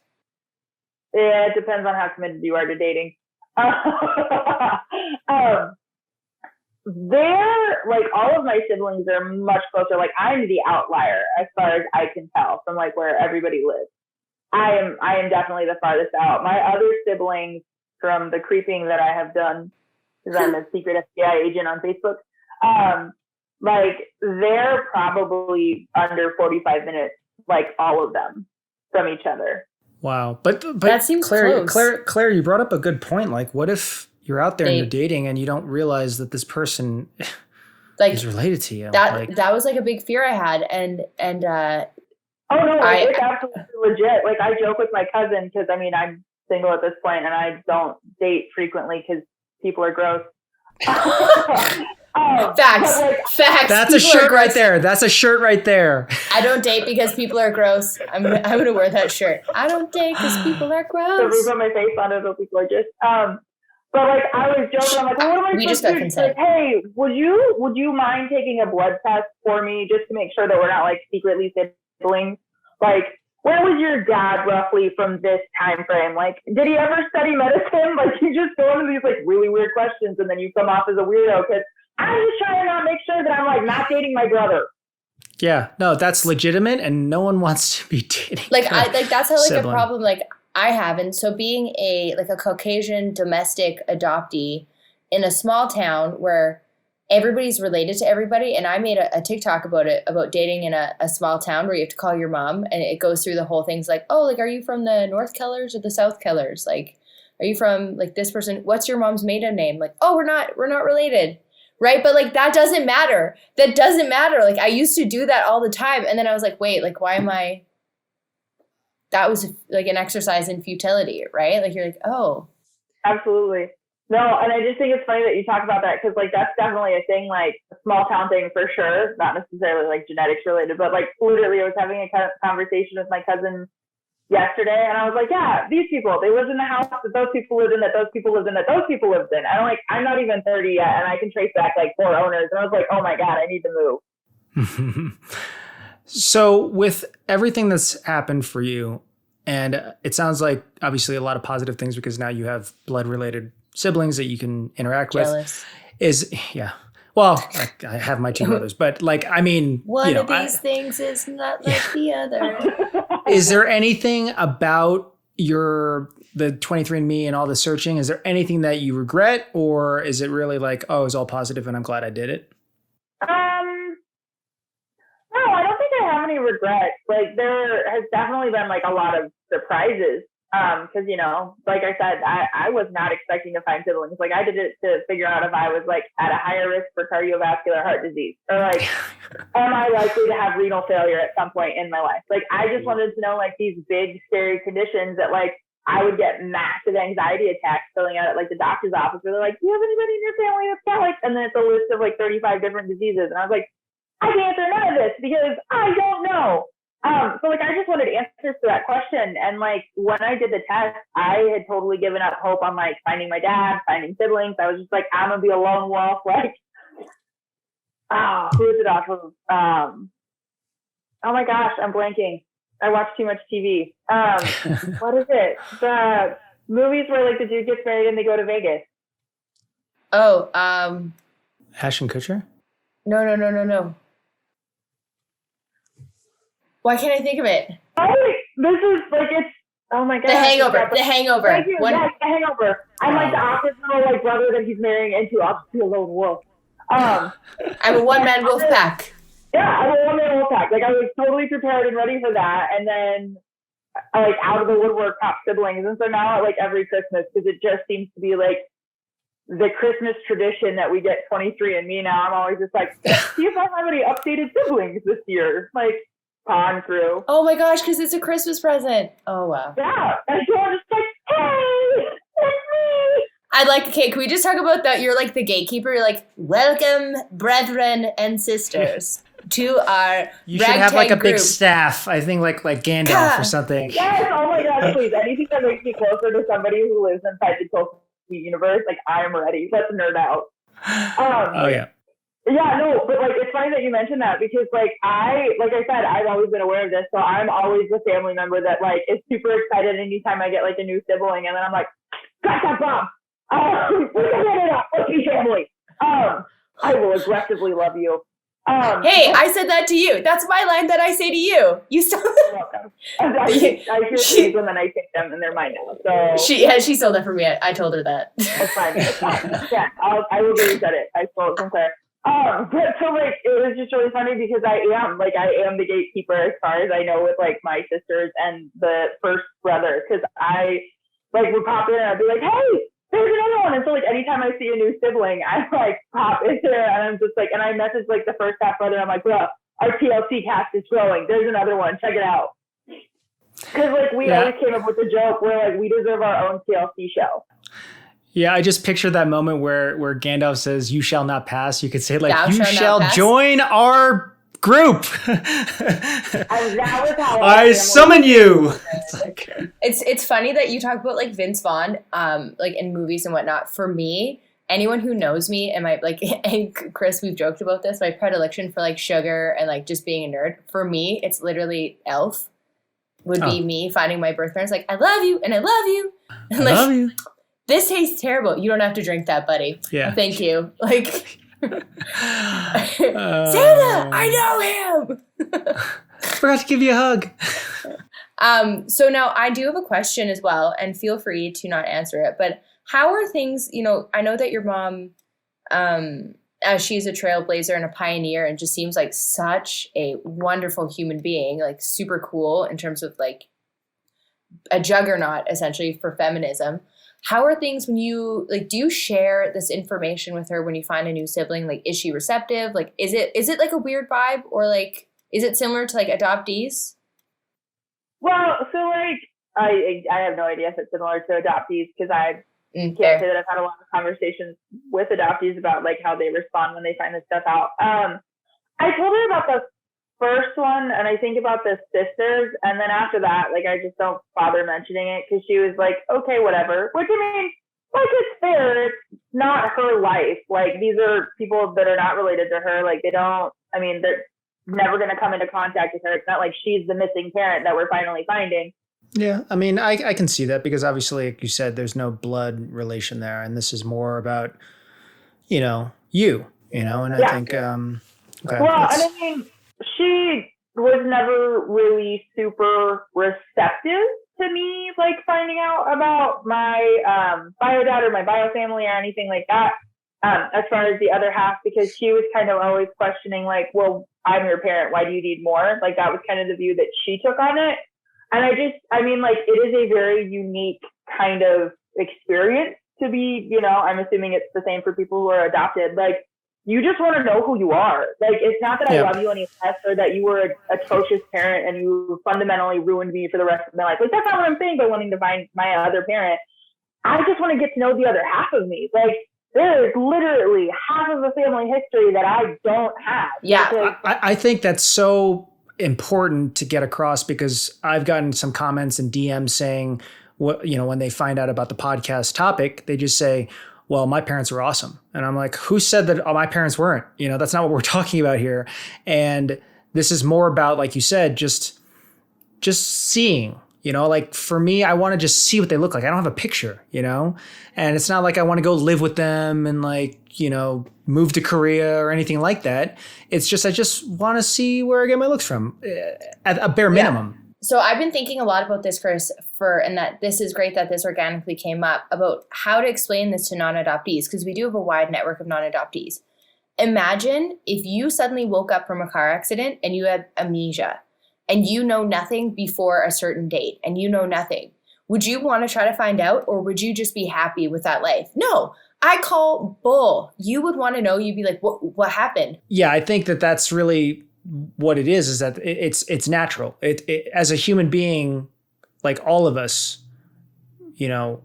Yeah, it depends on how committed you are to dating. They're like, all of my siblings are much closer. Like I'm the outlier as far as I can tell from like where everybody lives. I am definitely the farthest out. My other siblings, from the creeping that I have done, because I'm a secret FBI agent on Facebook, like they're probably under 45 minutes, like all of them, from each other. Wow. But that seems close. Claire, you brought up a good point. Like, what if you're out there and you're dating and you don't realize that this person like is related to you? That was like a big fear I had. And oh no, it's absolutely legit. Like I joke with my cousin, because I mean I'm single at this point and I don't date frequently because people are gross. Facts. That's a shirt right there. That's a shirt right there. I don't date because people are gross. I'm gonna wear that shirt. I don't date because people are gross. The roof on my face on it will be gorgeous. But like I was joking, I'm like, well, what am I supposed to do? Like, hey, would you mind taking a blood test for me just to make sure that we're not like secretly siblings? Like, where was your dad roughly from this time frame? Like, did he ever study medicine? Like, you just go into these like really weird questions and then you come off as a weirdo, because I'm just trying to make sure that I'm like not dating my brother. Yeah, no, that's legitimate, and no one wants to be dating. Like that's how like sibling. A problem like I have, and so being a Caucasian domestic adoptee in a small town where everybody's related to everybody, and I made a TikTok about it, about dating in a small town where you have to call your mom, and it goes through the whole thing. It's like, oh, like, are you from the North Kellers or the South Kellers? Like, are you from like this person? What's your mom's maiden name? Like, oh, we're not related. Right. But like, that doesn't matter. That doesn't matter. Like I used to do that all the time. And then I was like, wait, like, why am I, that was like an exercise in futility, right? Like you're like, oh. Absolutely. No. And I just think it's funny that you talk about that, because like, that's definitely a thing, like a small town thing for sure. Not necessarily like genetics related, but like literally I was having a conversation with my cousin yesterday, and I was like, yeah, these people, they lived in the house that those people lived in, that those people lived in, that those people lived in. I'm not even 30 yet, and I can trace back like 4 owners. And I was like, oh my God, I need to move. So with everything that's happened for you, and it sounds like obviously a lot of positive things, because now you have blood related siblings that you can interact with. Well, I have my 2 brothers, but like, I mean, one of these things is not like the other. Is there anything about the 23andMe and all the searching? Is there anything that you regret, or is it really like, oh, it's all positive and I'm glad I did it? No, I don't think I have any regrets. Like there has definitely been like a lot of surprises. Because, you know, like I said, I was not expecting to find siblings. Like I did it to figure out if I was like at a higher risk for cardiovascular heart disease, or like, am I likely to have renal failure at some point in my life? Like I just wanted to know like these big scary conditions that like I would get massive anxiety attacks filling out at like the doctor's office where they're like, do you have anybody in your family that's got like, and then it's a list of like 35 different diseases. And I was like, I can answer none of this because I don't know. So like I just wanted answers to that question. And like when I did the test, I had totally given up hope on like finding my dad, finding siblings. I was just like, I'm gonna be a lone wolf. Like, who is it off of? Oh my gosh, I'm blanking. I watch too much TV. What is it? The movies where like the dude gets married and they go to Vegas. Oh, Ashton Kutcher? No. Why can't I think of it? Oh, this is like it's. Oh my god. The Hangover. The Hangover. Thank you. Yes, The Hangover. I'm like the opposite little like brother that he's marrying into opposite lone wolf. I'm a one-man wolf pack. Yeah, I'm a one-man wolf pack. Like I was totally prepared and ready for that, and then like out of the woodwork pop siblings, and so now like every Christmas, because it just seems to be like the Christmas tradition that we get 23andMe now. I'm always just like, see if I have any updated siblings this year. Like. On through. Oh my gosh, because it's a Christmas present. Oh wow. Yeah. And so I'm just like, hey, it's me. I'd like, okay, can we just talk about that? You're like the gatekeeper. You're like, welcome, brethren and sisters, to our You should have like a group. big staff. I think like Gandalf or something. Yes, oh my god, please. Anything that makes me closer to somebody who lives inside the Tolkien universe, like I am ready. Let's nerd out. Oh yeah. Yeah, no, but like it's funny that you mentioned that because like I said, I've always been aware of this, so I'm always the family member that like is super excited anytime I get like a new sibling, and then I'm like, got that bomb. Let's be family. I will aggressively love you. Hey, I said that to you. That's my line that I say to you. You still. I hear things and then I take them and they're mine now. So she stole that from me. I told her that. It's fine. Yeah, I will reset it. I stole it from Claire. But so like it was just really funny because I am the gatekeeper as far as I know with like my sisters and the first brother, because I like would pop in and I'd be like, hey, there's another one. And so like anytime I see a new sibling, I like pop in there and I'm just like, and I message like the first half brother, I'm like, bro, our TLC cast is growing. There's another one. Check it out. Because like we always came up with a joke where like we deserve our own TLC show. Yeah, I just picture that moment where Gandalf says, "You shall not pass." You could say like, Thou "You shall pass. join our group." And that was how I summon you. It's funny that you talk about like Vince Vaughn, like in movies and whatnot. For me, anyone who knows me and my like, and Chris, we've joked about this. My predilection for like sugar and like just being a nerd. For me, it's literally Elf. Would be me finding my birth parents like, I love you and I love you. And, like, love you. This tastes terrible. You don't have to drink that, buddy. Yeah. Thank you. Like, Santa, I know him. Forgot to give you a hug. So now I do have a question as well, and feel free to not answer it. But how are things, you know, I know that your mom, she's a trailblazer and a pioneer and just seems like such a wonderful human being, like super cool in terms of like a juggernaut essentially for feminism. How are things when you like, do you share this information with her when you find a new sibling? Like, is she receptive? Like, is it like a weird vibe, or like, is it similar to like adoptees? Well, so like, I have no idea if it's similar to adoptees because I can't say that I've had a lot of conversations with adoptees about like how they respond when they find this stuff out. I told her about the first one and I think about the sisters, and then after that, like I just don't bother mentioning it because she was like, okay, whatever. Which I mean, like it's fair. It's not her life. Like these are people that are not related to her. Like they don't. I mean, they're never going to come into contact with her. It's not like she's the missing parent that we're finally finding. Yeah, I mean, I can see that because obviously, like you said, there's no blood relation there, and this is more about, you know, and I think, okay. Well, and I mean, she was never really super receptive to me, like finding out about my bio dad or my bio family or anything like that. As far as the other half, because she was kind of always questioning, like, well, I'm your parent. Why do you need more? Like that was kind of the view that she took on it. And I mean, like, it is a very unique kind of experience to be, you know, I'm assuming it's the same for people who are adopted. Like, you just want to know who you are. Like, it's not that I love you any less or that you were an atrocious parent and you fundamentally ruined me for the rest of my life. Like, that's not what I'm saying by wanting to find my other parent. I just want to get to know the other half of me. Like, there is literally half of a family history that I don't have. Yeah. I think that's so important to get across, because I've gotten some comments and DMs saying, what, you know, when they find out about the podcast topic, they just say, well, my parents were awesome. And I'm like, who said that my parents weren't? You know, that's not what we're talking about here. And this is more about, like you said, just seeing, you know, like for me, I want to just see what they look like. I don't have a picture, you know, and it's not like I want to go live with them and like, you know, move to Korea or anything like that. It's just, I just want to see where I get my looks from at a bare minimum. Yeah. So I've been thinking a lot about this, Chris, and that this is great that this organically came up, about how to explain this to non-adoptees, because we do have a wide network of non-adoptees. Imagine if you suddenly woke up from a car accident and you had amnesia and you know nothing before a certain date and you know nothing. Would you want to try to find out, or would you just be happy with that life? No, I call bull. You would want to know. You'd be like, what happened? Yeah, I think that that's really what it is that it's natural. It as a human being, like all of us, you know,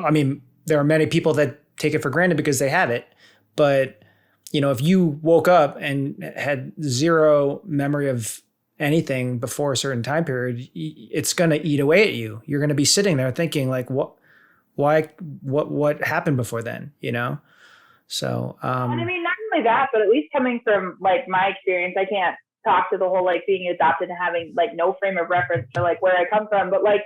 I mean, there are many people that take it for granted because they have it. But, you know, if you woke up and had zero memory of anything before a certain time period, it's going to eat away at you. You're going to be sitting there thinking like, what happened before then, you know? So, and I mean, not only that, but at least coming from like my experience, I can't talk to the whole like being adopted and having like no frame of reference to like where I come from. But like,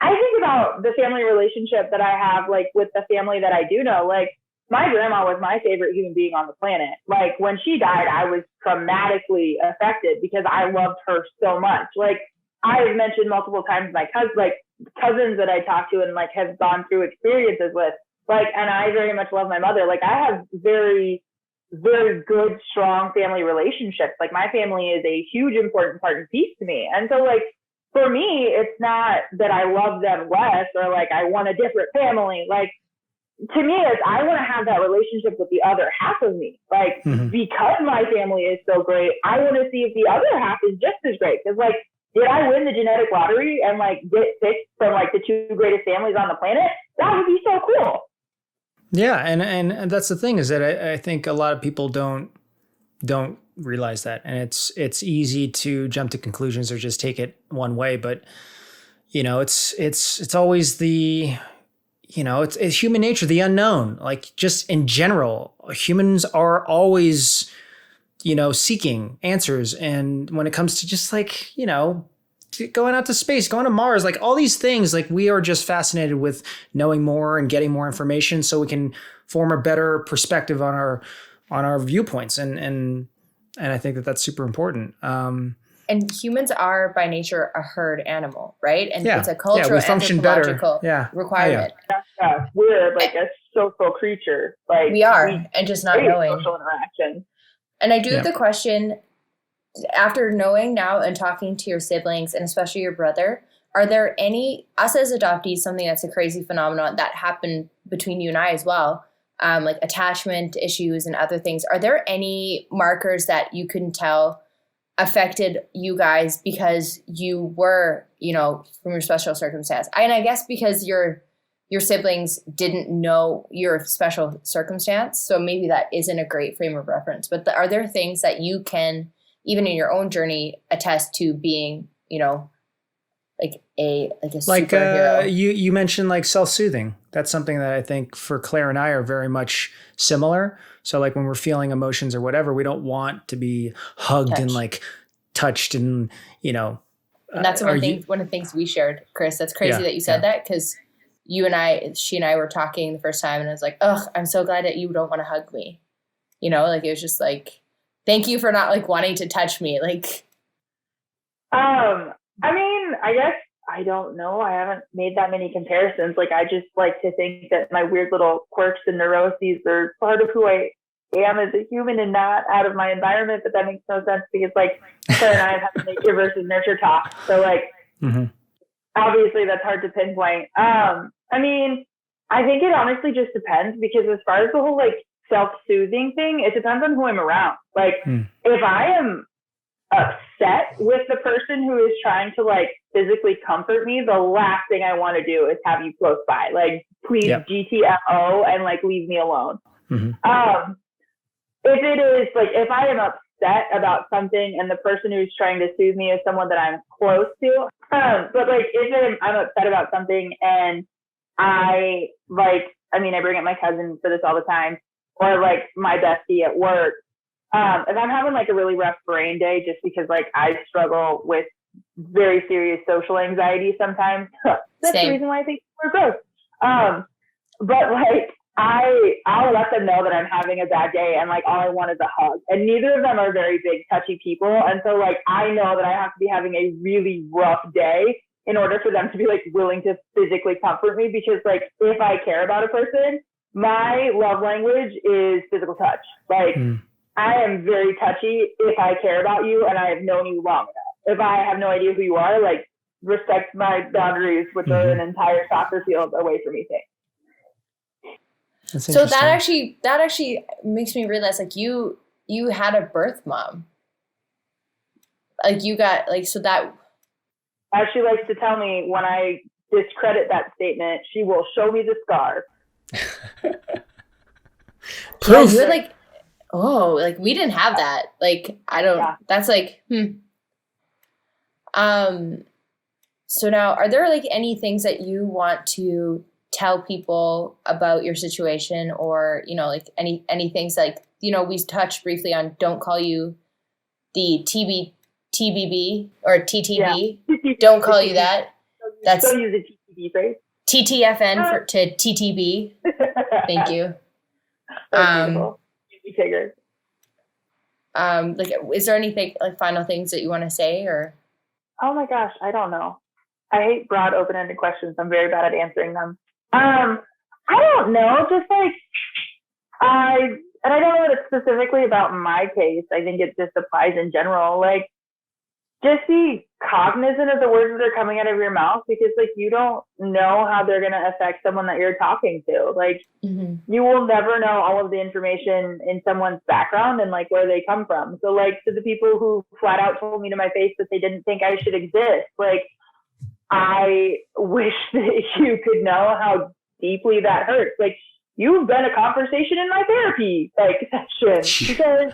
I think about the family relationship that I have like with the family that I do know. Like, my grandma was my favorite human being on the planet. Like, when she died, I was traumatically affected because I loved her so much. Like, I've mentioned multiple times my cousins that I talk to and like have gone through experiences with. Like, and I very much love my mother. Like, I have very, very good, strong family relationships. Like, my family is a huge, important part and piece to me. And so, like, for me, it's not that I love them less or like I want a different family. Like, to me, it's I want to have that relationship with the other half of me. Like, because my family is so great, I want to see if the other half is just as great. Because, like, did I win the genetic lottery and like get picked from like the two greatest families on the planet? That would be so cool. Yeah, and that's the thing, is that I think a lot of people don't realize that, and it's easy to jump to conclusions or just take it one way. But you know, it's always the, you know, it's human nature, the unknown. Like, just in general, humans are always, you know, seeking answers. And when it comes to just like, you know, going out to space, going to Mars, like all these things, like we are just fascinated with knowing more and getting more information so we can form a better perspective on our viewpoints. And I think that that's super important. And humans are by nature a herd animal, right? And it's a cultural, we function anthropological better. requirement. Yeah. We're like a social creature. Like, we are, and just not knowing. Social interaction. And I do have the question, after knowing now and talking to your siblings and especially your brother, are there any, us as adoptees, something that's a crazy phenomenon that happened between you and I as well, like attachment issues and other things. Are there any markers that you can tell affected you guys because you were, you know, from your special circumstance? And I guess because your siblings didn't know your special circumstance, so maybe that isn't a great frame of reference. But are there things that you can, even in your own journey, attest to being, you know, like a superhero? You mentioned like self-soothing. That's something that I think for Claire and I are very much similar. So like when we're feeling emotions or whatever, we don't want to be hugged and like touched and, you know. And that's one of the things we shared, Chris. That's crazy that you said that, because she and I were talking the first time and I was like, ugh, I'm so glad that you don't want to hug me. You know, like it was just like, thank you for not like wanting to touch me. Like, I mean, I guess I don't know. I haven't made that many comparisons. Like, I just like to think that my weird little quirks and neuroses are part of who I am as a human and not out of my environment. But that makes no sense because like Claire and I have had nature versus nurture talk. So like, obviously that's hard to pinpoint. I mean, I think it honestly just depends, because as far as the whole like self-soothing thing, it depends on who I'm around. Like if I am upset with the person who is trying to like physically comfort me, the last thing I want to do is have you close by. Like, please GTFO and like leave me alone. If it is like, if I am upset about something and the person who's trying to soothe me is someone that I'm close to. But like if I'm upset about something and I bring up my cousin for this all the time, or like my bestie at work. If I'm having like a really rough brain day, just because like I struggle with very serious social anxiety sometimes, that's the reason why I think we're gross. But like I'll let them know that I'm having a bad day and like all I want is a hug. And neither of them are very big, touchy people. And so like I know that I have to be having a really rough day in order for them to be like willing to physically comfort me, because like if I care about a person, my love language is physical touch. Like I am very touchy if I care about you and I have known you long enough. If I have no idea who you are, like respect my boundaries, which are an entire soccer field away from me. So that actually makes me realize like you had a birth mom. Like you got like, so that. As she likes to tell me when I discredit that statement, she will show me the scar. Proof. Yeah, like, oh, like we didn't have that. Like, I don't, that's like, So now, are there like any things that you want to tell people about your situation, or, you know, like any things like, you know, we touched briefly on don't call you the TBB or TTB. Yeah. Don't call you that. That's don't use the TTB phrase. TTFN to TTB. Thank you. Like, is there anything like final things that you want to say, or? Oh my gosh, I don't know. I hate broad, open-ended questions. I'm very bad at answering them. I don't know. Just like I don't know that it's specifically about my case. I think it just applies in general. Like, just be cognizant of the words that are coming out of your mouth, because like you don't know how they're going to affect someone that you're talking to. Like you will never know all of the information in someone's background and like where they come from. So like to the people who flat out told me to my face that they didn't think I should exist, like I wish that you could know how deeply that hurts. Like you've been a conversation in my therapy like session, because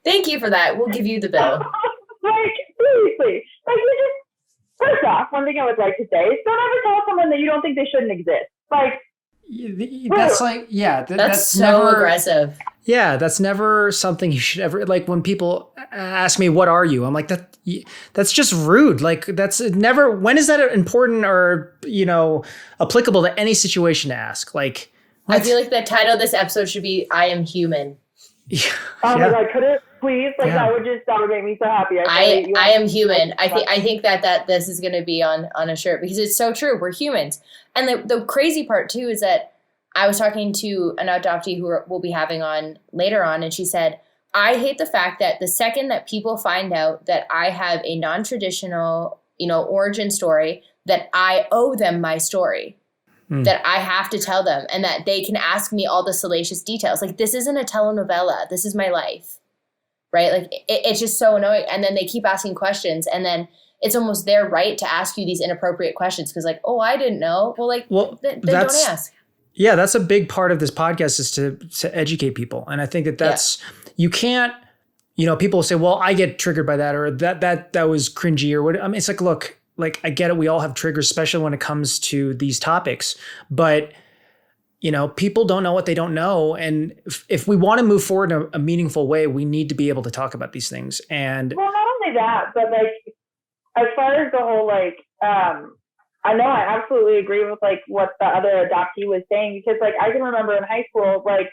thank you for that. We'll give you the bill. Like, seriously. Like, you just, first off, one thing I would like to say is don't ever tell someone that you don't think they shouldn't exist. Like, that's like, yeah. That's so never, aggressive. Yeah, that's never something you should ever, like when people ask me, what are you? I'm like, that's just rude. Like that's never, when is that important or, you know, applicable to any situation to ask? Like, what? I feel like the title of this episode should be, I am human. Yeah. Oh my God, could it please? Like that would make me so happy. I am human. I think that this is going to be on a shirt, because it's so true. We're humans. And the crazy part too is that I was talking to an adoptee who we'll be having on later on, and she said, I hate the fact that the second that people find out that I have a non-traditional, you know, origin story, that I owe them my story. That I have to tell them, and that they can ask me all the salacious details. Like, this isn't a telenovela. This is my life, right? Like, it's just so annoying. And then they keep asking questions, and then it's almost their right to ask you these inappropriate questions because, like, oh, I didn't know. Well, then don't ask. Yeah, that's a big part of this podcast, is to educate people. And I think that's, you can't, you know, people say, well, I get triggered by that, or that was cringy, or what. I mean, it's like, look, like, I get it. We all have triggers, especially when it comes to these topics. But, you know, people don't know what they don't know. And if we want to move forward in a meaningful way, we need to be able to talk about these things. And well, not only that, but like, as far as the whole, like, I know I absolutely agree with like what the other adoptee was saying, because like I can remember in high school, like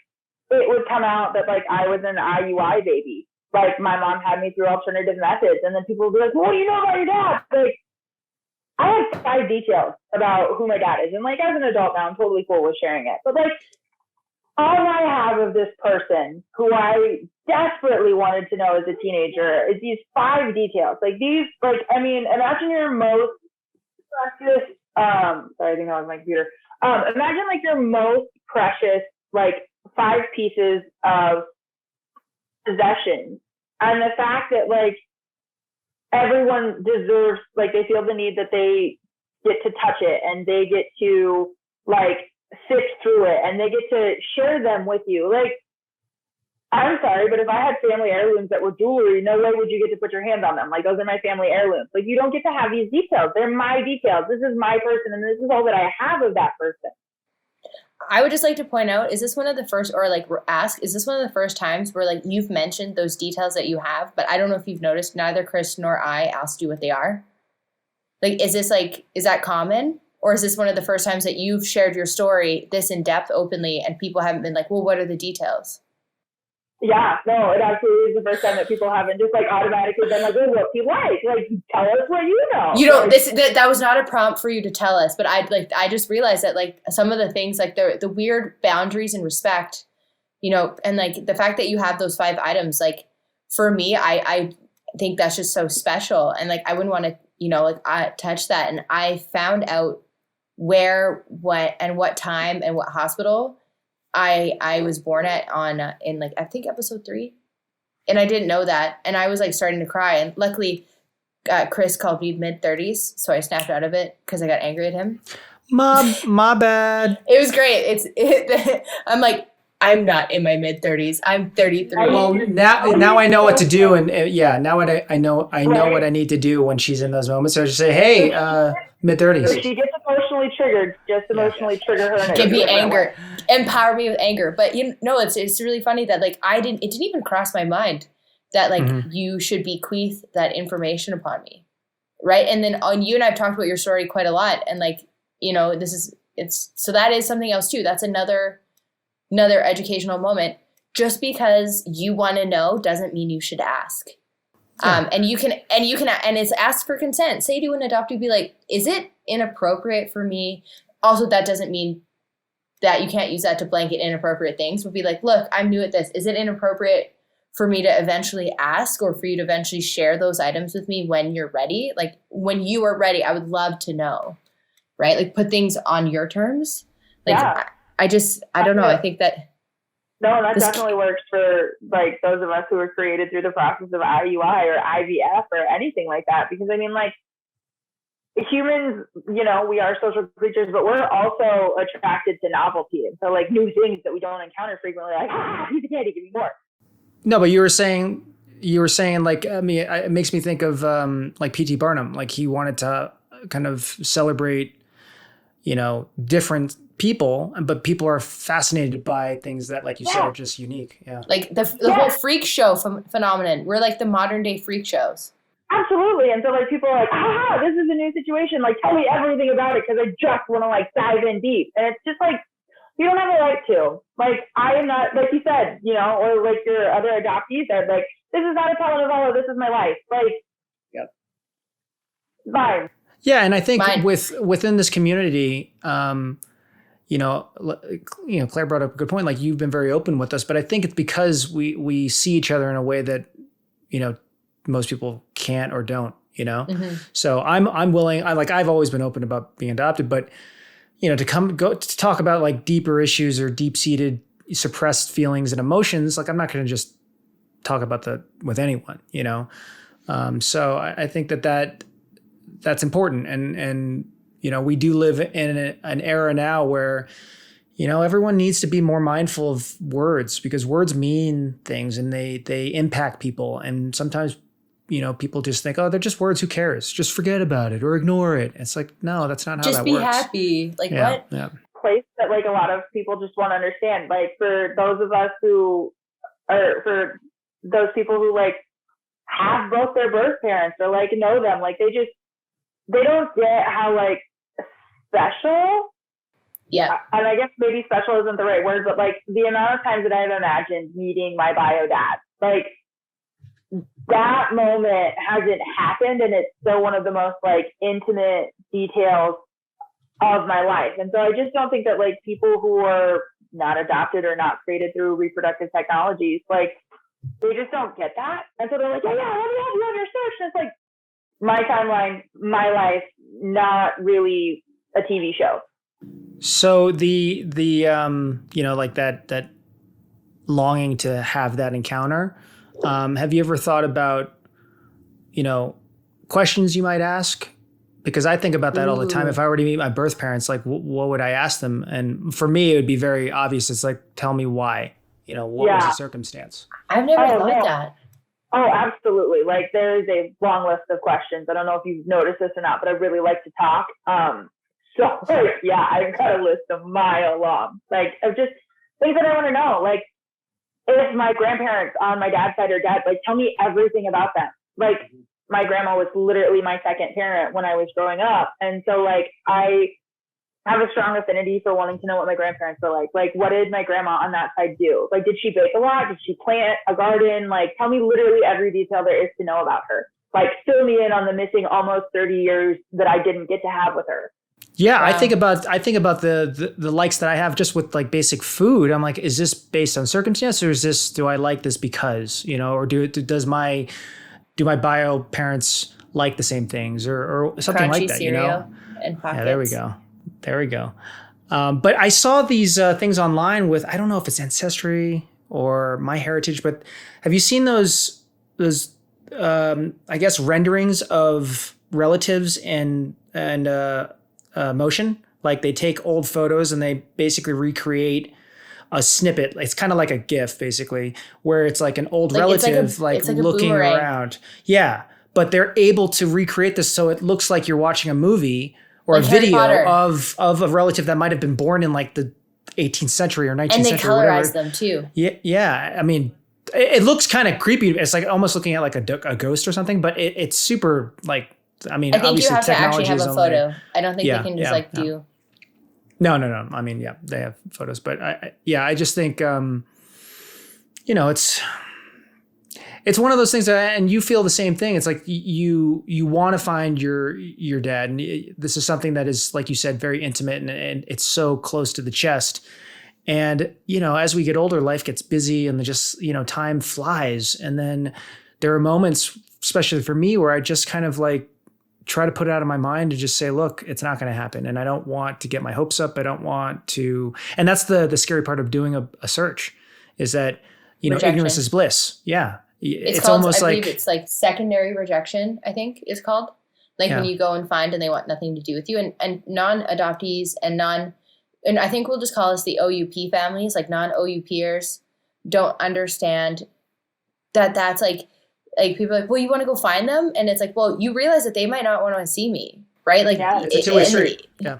it would come out that like I was an IUI baby. Like my mom had me through alternative methods, and then people would be like, "What do you know about your dad?" Like, I have 5 details about who my dad is. And like, as an adult now, I'm totally cool with sharing it. But like, all I have of this person who I desperately wanted to know as a teenager is these 5 details. Like these, like, I mean, imagine your most precious, sorry, I think that was my computer. Imagine like your most precious, like 5 pieces of possession. And the fact that like, everyone deserves, like they feel the need that they get to touch it, and they get to like sift through it, and they get to share them with you. Like, I'm sorry, sorry, but if I had family heirlooms that were jewelry, no way would you get to put your hands on them. Like, those are my family heirlooms. Like, you don't get to have these details. They're my details. This is my person, and this is all that I have of that person. I would just like to point out, is this one of the first, or like ask, is this one of the first times where like you've mentioned those details that you have, but I don't know if you've noticed, neither Chris nor I asked you what they are? Like, is that common? Or is this one of the first times that you've shared your story this in depth openly and people haven't been like, well, what are the details? Yeah, no, it absolutely is the first time that people haven't just like automatically been like, oh, what's he like? Like, tell us what you know. You know, like, that was not a prompt for you to tell us, but I just realized that like some of the things, like the weird boundaries and respect, you know, and like the fact that you have those 5 items, like for me, I think that's just so special. And like, I wouldn't want to, you know, like I touch that. And I found out where, what, and what time and what hospital I was born at in like, I think episode 3. And I didn't know that. And I was like starting to cry. And luckily, Chris called me mid-30s. So I snapped out of it because I got angry at him. My bad. It was great. I'm like, I'm not in my mid-30s. I'm 33. Well, now I know what to do. And now I know what I need to do when she's in those moments. So I just say, hey, mid-30s. If she gets emotionally triggered, just emotionally trigger her. Give me anger. Empower me with anger. But you know, it's really funny that like it didn't even cross my mind that like you should bequeath that information upon me. Right. And then you and I've talked about your story quite a lot. And like, you know, so that is something else too. That's another educational moment. Just because you want to know doesn't mean you should ask. Yeah. And you can, and it's ask for consent. Say to an adoptee, be like, is it inappropriate for me? Also, that doesn't mean that you can't use that to blanket inappropriate things, but be like, look, I'm new at this. Is it inappropriate for me to eventually ask or for you to eventually share those items with me when you're ready? Like when you are ready, I would love to know, right? Like put things on your terms. Like, yeah. I don't know. I think that. No, that definitely works for like those of us who were created through the process of IUI or IVF or anything like that. Because I mean, like humans, you know, we are social creatures, but we're also attracted to novelty. And so like new things that we don't encounter frequently, like, here's a candy, give me more. No, but you were saying like, I mean, it makes me think of like P.T. Barnum. Like he wanted to kind of celebrate, you know, different people, but people are fascinated by things that, like you said, are just unique. Yeah. Like the whole freak show phenomenon. We're like the modern day freak shows. Absolutely. And so like people are like, this is a new situation. Like tell me everything about it because I just want to like dive in deep. And it's just like, you don't have a right to. Like I am not, like you said, you know, or like your other adoptees said, like, this is not a telenovela, this is my life. Like, yep. Fine. Yeah, and I think within this community, you know, Claire brought up a good point. Like you've been very open with us, but I think it's because we see each other in a way that, you know, most people can't or don't, you know? Mm-hmm. So I'm willing, I've always been open about being adopted, but you know, to talk about like deeper issues or deep-seated suppressed feelings and emotions, like I'm not going to just talk about that with anyone, you know? So I think that's important. And, you know, we do live in an era now where, you know, everyone needs to be more mindful of words because words mean things and they impact people. And sometimes, you know, people just think, oh, they're just words. Who cares? Just forget about it or ignore it. It's like, no, that's not how that works. Just be happy. Like what? Yeah. Place that like a lot of people just want to understand. Like for those of us who are, for those people who like have both their birth parents or like know them, like they don't get how like special. Yeah. And I guess maybe special isn't the right word, but like the amount of times that I've imagined meeting my bio dad, like that moment hasn't happened. And it's still one of the most like intimate details of my life. And so I just don't think that like people who are not adopted or not created through reproductive technologies, like they just don't get that. And so they're like, yeah, let me have you on your search. And it's like my timeline, my life, not really a TV show. So the you know, like that longing to have that encounter, have you ever thought about, you know, questions you might ask? Because I think about that all the time. If I were to meet my birth parents, like what would I ask them? And for me, it would be very obvious. It's like, tell me why, what was the circumstance? I've never thought that. Oh, absolutely. Like there is a long list of questions. I don't know if you've noticed this or not, but I really like to talk. So yeah, I've got a list a mile long, like of just things that I want to know. Like if my grandparents on my dad's side are dead, like tell me everything about them. Like my grandma was literally my second parent when I was growing up. And so like I have a strong affinity for wanting to know what my grandparents are like. Like, what did my grandma on that side do? Like, did she bake a lot? Did she plant a garden? Like, tell me literally every detail there is to know about her. Like, fill me in on the missing almost 30 years that I didn't get to have with her. Yeah, I think about the likes that I have just with like basic food. I'm like, is this based on circumstance, or do I like this because, or do my bio parents like the same things or something Crunchy like that, cereal and pockets. Yeah, there we go. But I saw these things online with, I don't know if it's Ancestry or MyHeritage, but have you seen those I guess renderings of relatives and motion? Like they take old photos and they basically recreate a snippet. It's kind of like a GIF basically, where it's like an old relative like looking around. Yeah, but they're able to recreate this so it looks like you're watching a movie or like a video of a relative that might have been born in like the 18th century or 19th century. And they colorize them too. Yeah. I mean, it looks kind of creepy. It's like almost looking at like a ghost or something, but it's super like, I think obviously you have to actually have a photo. Only, I don't think they can just do. No. I mean, yeah, they have photos, but I just think, it's one of those things that, and you feel the same thing. It's like you want to find your dad. And this is something that is, like you said, very intimate and it's so close to the chest. And, as we get older, life gets busy and just, time flies. And then there are moments, especially for me, where I just kind of like try to put it out of my mind to just say, look, it's not going to happen. And I don't want to get my hopes up. I don't want to, and that's the scary part of doing a search is that, Rejection. Ignorance is bliss. Yeah. It's called, almost I believe it's like secondary rejection, I think is called. Like when you go and find and they want nothing to do with you. And non-adoptees and I think we'll just call us the OUP families, like non-OUPers don't understand that that's like people are like, well, you want to go find them? And it's like, well, you realize that they might not want to see me, right? Like it's a two-way street. Yeah.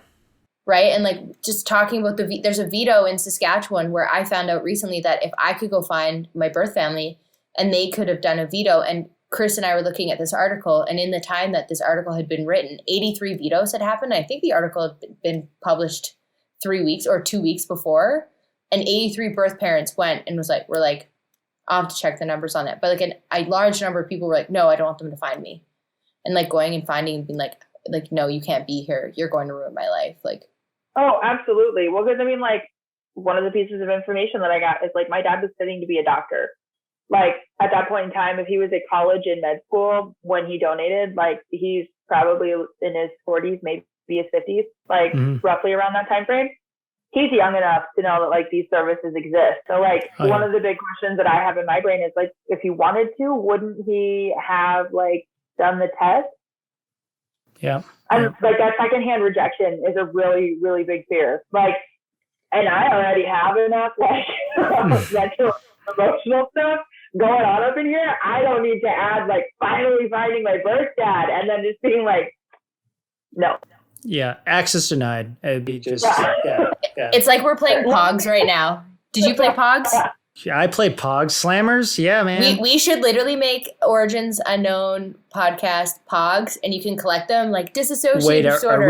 Right. And like just talking about there's a veto in Saskatchewan where I found out recently that if I could go find my birth family and they could have done a veto, and Chris and I were looking at this article, and in the time that this article had been written, 83 vetoes had happened. I think the article had been published 3 weeks or 2 weeks before, and 83 birth parents went and we're like, I'll have to check the numbers on that. But like a large number of people were like, no, I don't want them to find me. And like going and finding and being like, no, you can't be here. You're going to ruin my life. Like, oh, absolutely. Well, because I mean, like one of the pieces of information that I got is like my dad was studying to be a doctor. Like at that point in time, if he was at college in med school when he donated, like he's probably in his 40s, maybe his 50s, like roughly around that time frame. He's young enough to know that like these services exist. So like one of the big questions that I have in my brain is like, if he wanted to, wouldn't he have like done the test? Yeah. And like that secondhand rejection is a really, really big fear. Like, and I already have enough like mental, emotional stuff going on up in here. I don't need to add like finally finding my birth dad and then just being like, no. Yeah, access denied. It'd be just yeah. It's like we're playing Pogs right now. Did you play Pogs? Yeah, I play Pogs. Slammers, yeah, man. We should literally make Origins Unknown podcast Pogs, and you can collect them like dissociative disorder.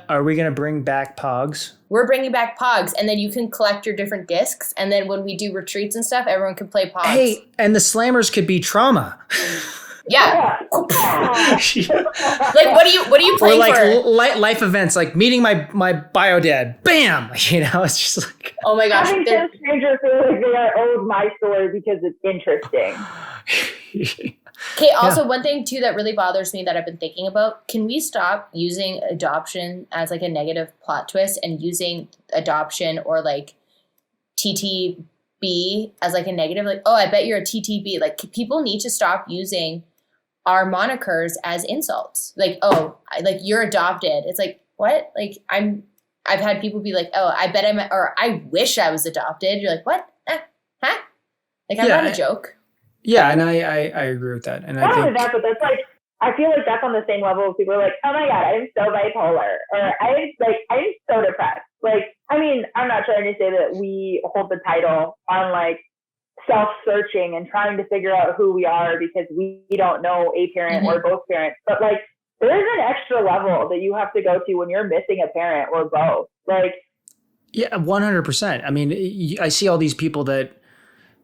Are we gonna bring back Pogs? We're bringing back Pogs, and then you can collect your different discs, and then when we do retreats and stuff, everyone can play Pogs. Hey, and the Slammers could be trauma. Yeah. Like what are you playing or like for? Life events, like meeting my bio dad. Bam! It's just like, oh my gosh. I think some strangers feel like they are owed my story because it's interesting. Okay, also one thing too that really bothers me that I've been thinking about, can we stop using adoption as like a negative plot twist and using adoption or like TTB as like a negative? Like, oh, I bet you're a TTB. Like people need to stop using our monikers as insults. Like, oh, like you're adopted. It's like, what? Like I've had people be like, oh, I bet or I wish I was adopted. You're like, what? huh? Like, I'm not a joke. Yeah, and I agree with that. And not only that, but that's like, I feel like that's on the same level of people are like, oh my God, I'm so bipolar, or I'm so depressed. Like, I mean, I'm not trying to say that we hold the title on like self-searching and trying to figure out who we are because we don't know a parent or both parents, but like, there's an extra level that you have to go to when you're missing a parent or both. Like, yeah, 100%. I mean, I see all these people that,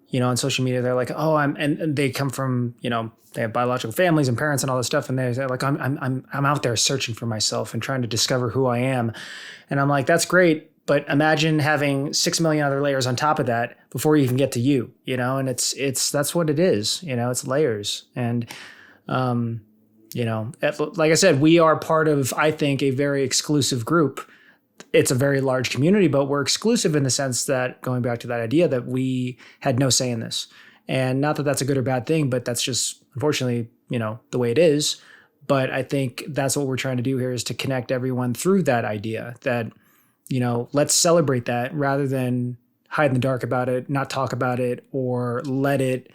you know, on social media, they're like, oh, and they come from, you know, they have biological families and parents and all this stuff. And they're like, I'm out there searching for myself and trying to discover who I am. And I'm like, that's great. But imagine having 6 million other layers on top of that before you even get to you, you know, and that's what it is, you know, it's layers. And, you know, like I said, we are part of, I think, a very exclusive group. It's a very large community, but we're exclusive in the sense that, going back to that idea that we had no say in this. And not that that's a good or bad thing, but that's just, unfortunately, you know, the way it is. But I think that's what we're trying to do here, is to connect everyone through that idea that, you know, let's celebrate that rather than hide in the dark about it, not talk about it, or let it